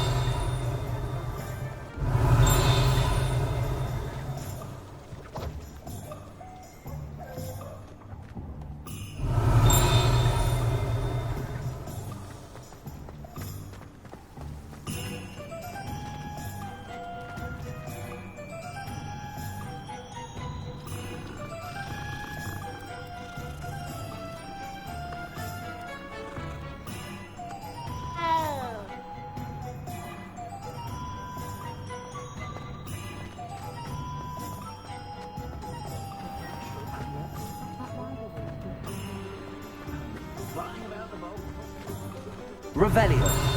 Revelio.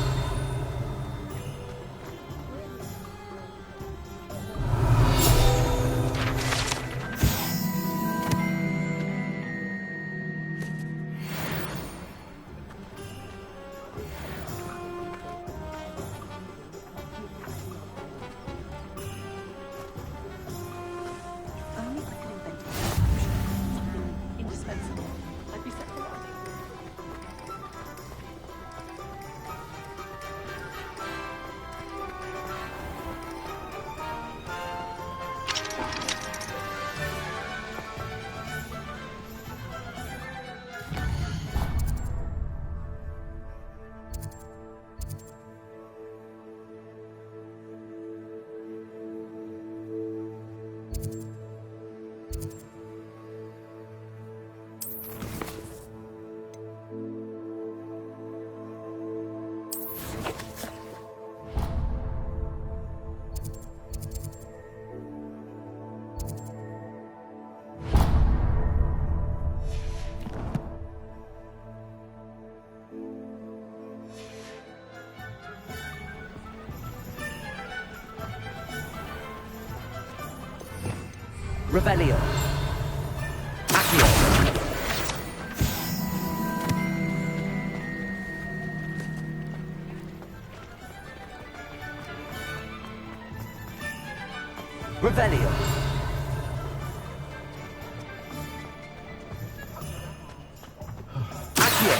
Revelio. Accio. Revelio. Accio.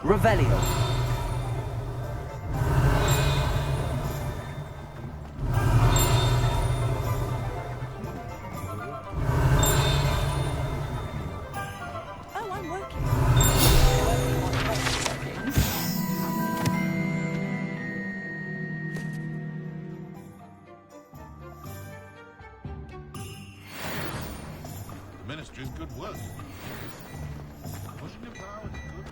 Revelio.
Oh, I'm working.
The Ministry's good work. Pushing your power is good.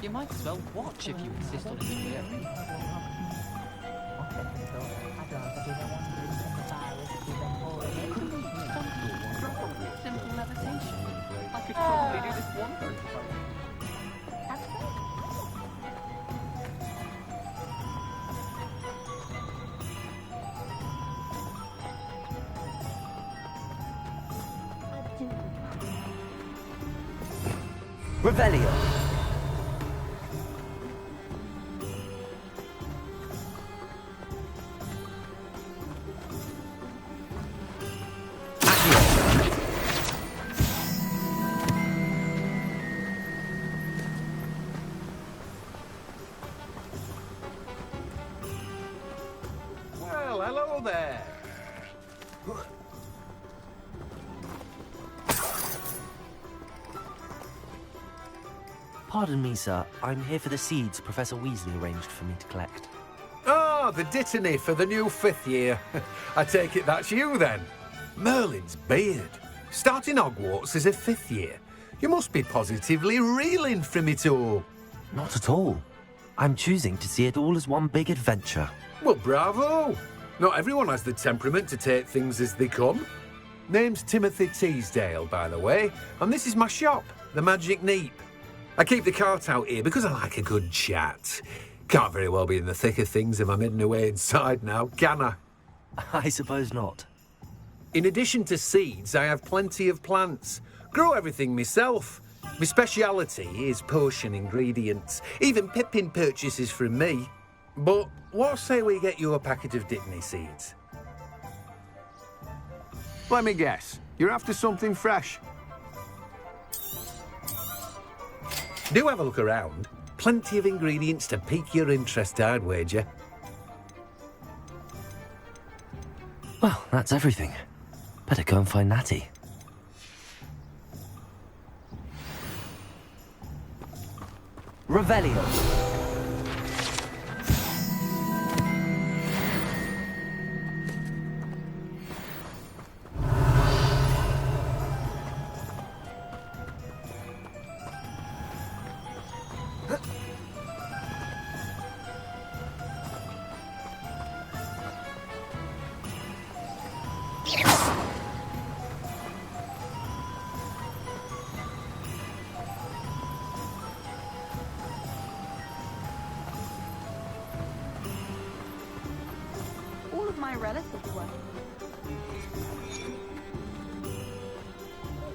You might as well watch if you insist on interfering. Simple levitation. I could probably do this one.
Revelio.
Well, hello there.
Pardon me, sir. I'm here for the seeds Professor Weasley arranged for me to collect.
Ah, the dittany for the new 5th year. I take it that's you, then. Merlin's beard. Starting Hogwarts as a 5th year. You must be positively reeling from it all.
Not at all. I'm choosing to see it all as one big adventure.
Well, bravo. Not everyone has the temperament to take things as they come. Name's Timothy Teasdale, by the way, and this is my shop, the Magic Neep. I keep the cart out here because I like a good chat. Can't very well be in the thick of things if I'm hidden away inside now, can I?
I suppose not.
In addition to seeds, I have plenty of plants. Grow everything myself. My speciality is potion ingredients. Even Pippin purchases from me. But what say we get you a packet of Dittany seeds?
Let me guess. You're after something fresh.
Do have a look around. Plenty of ingredients to pique your interest, I'd wager.
Well, that's everything. Better go and find Natty. Revelio.
All of my relatives were.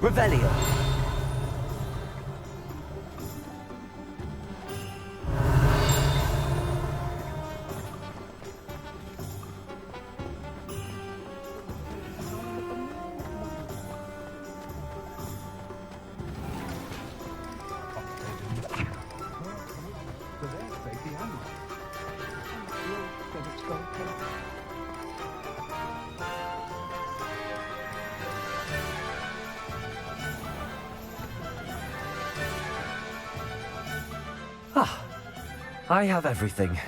Revelio. Ah, I have everything.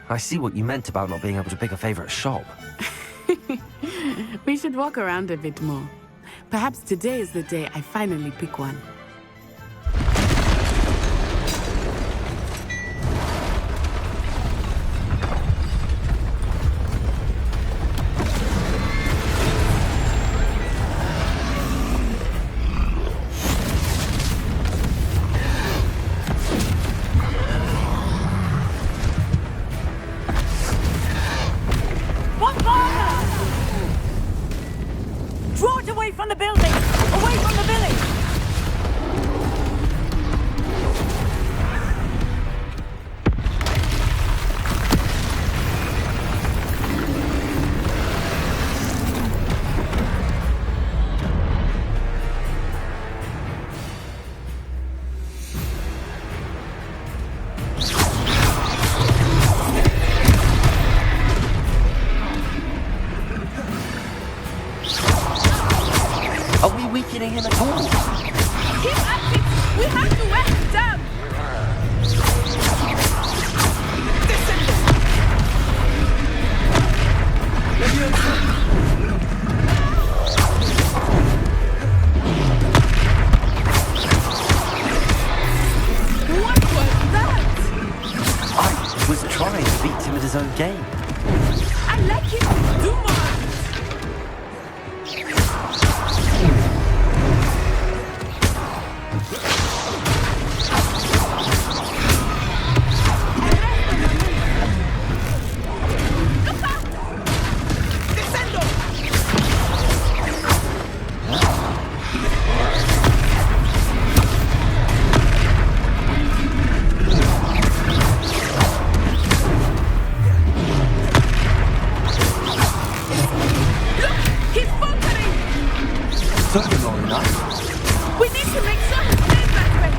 I see what you meant about not being able to pick a favorite shop.
We should walk around a bit more. Perhaps today is the day I finally pick one.
beats him at his own game.
I like it. Do more.
Something long enough.
We need to make sure he stays that way.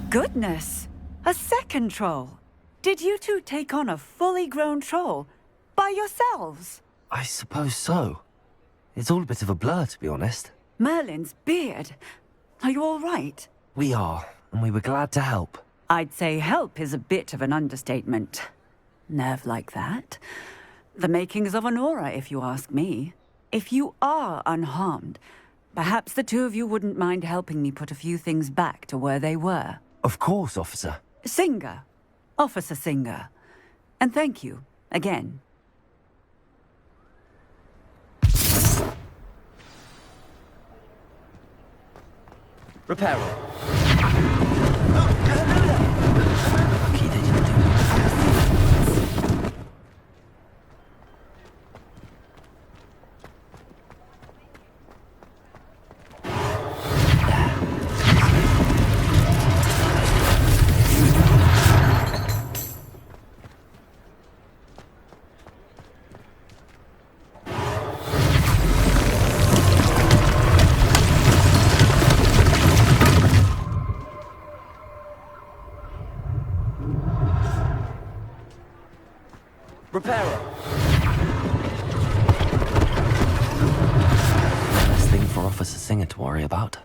Goodness! A second troll. Did you two take on a fully grown troll by yourselves?
I suppose so. It's all a bit of a blur, to be honest.
Merlin's beard. Are you all right?
We are, and we were glad to help.
I'd say help is a bit of an understatement. Nerve like that. The makings of an aura, if you ask me. If you are unharmed, perhaps the two of you wouldn't mind helping me put a few things back to where they were.
Of course, officer.
Singer. Officer Singer. And thank you, again.
Repairer. Repairer. Last thing for Officer Singer to worry about.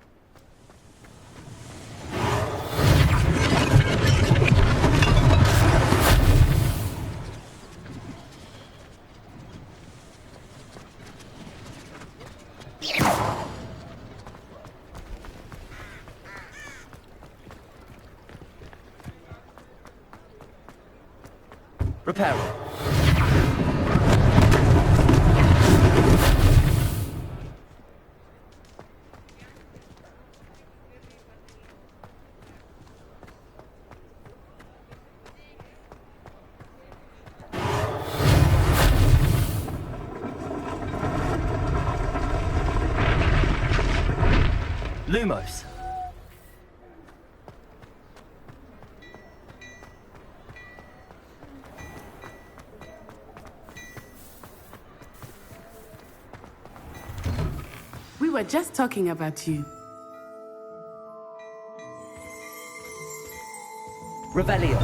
Repairer. Lumos.
We were just talking about you.
Revelio.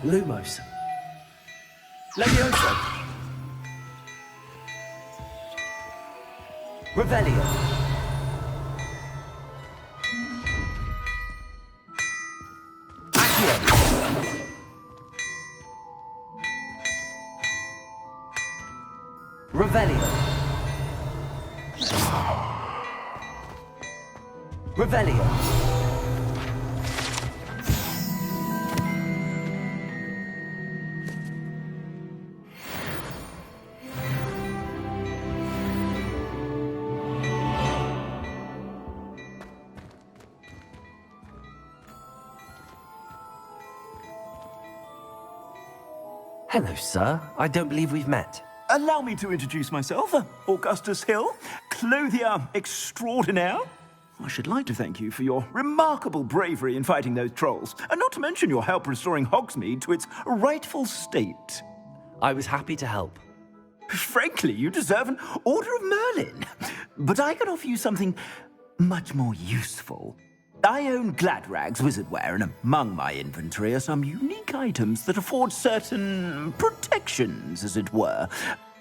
Lumos. Levioso. Revelio. Accio. Revelio. Revelio. Hello, sir. I don't believe we've met.
Allow me to introduce myself, Augustus Hill, clothier extraordinaire. I should like to thank you for your remarkable bravery in fighting those trolls, and not to mention your help restoring Hogsmeade to its rightful state.
I was happy to help.
Frankly, you deserve an Order of Merlin. But I can offer you something much more useful. I own Gladrag's wizardware, and among my inventory are some unique items that afford certain protections, as it were.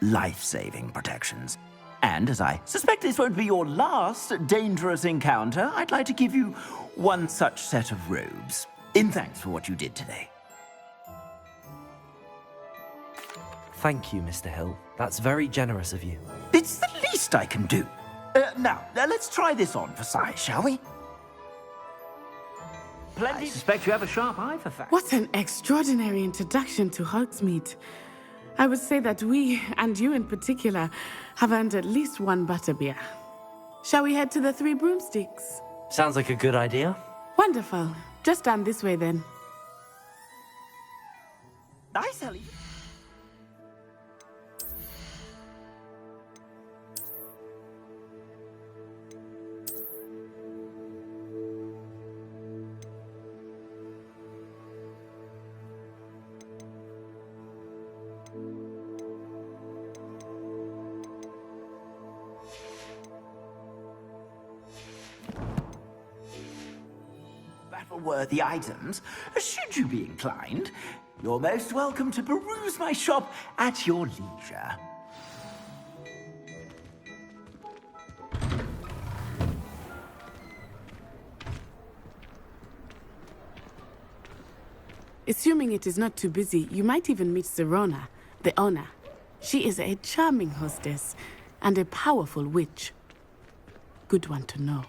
Life-saving protections. And as I suspect this won't be your last dangerous encounter, I'd like to give you one such set of robes, in thanks for what you did today.
Thank you, Mr. Hill. That's very generous of you.
It's the least I can do. Now, let's try this on for size, shall we?
I suspect you have a sharp eye for facts.
What an extraordinary introduction to Hogsmeade. I would say that we, and you in particular, have earned at least one butterbeer. Shall we head to the Three Broomsticks?
Sounds like a good idea.
Wonderful. Just stand this way then.
Nice, Ellie. Battle-worthy items, should you be inclined, you're most welcome to peruse my shop at your leisure.
Assuming it is not too busy, you might even meet Serona, the owner. She is a charming hostess and a powerful witch. Good one to know.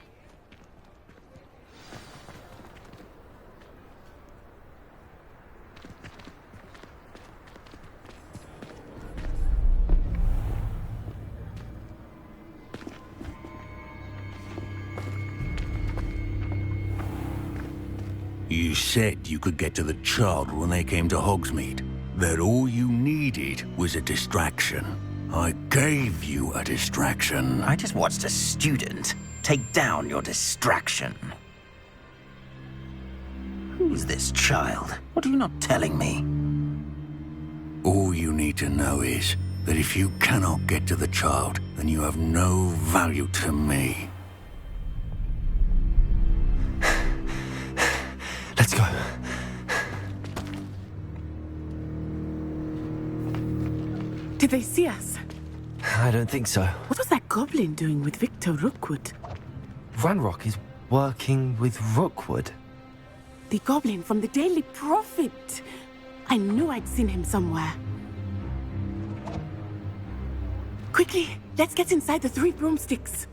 You said you could get to the child when they came to Hogsmeade. That all you needed was a distraction. I gave you a distraction.
I just watched a student take down your distraction. Who's this child? What are you not telling me?
All you need to know is that if you cannot get to the child, then you have no value to me.
Let's go.
Did they see us?
I don't think so.
What was that goblin doing with Victor Rookwood?
Ranrock is working with Rookwood.
The goblin from the Daily Prophet. I knew I'd seen him somewhere. Quickly, let's get inside the Three Broomsticks.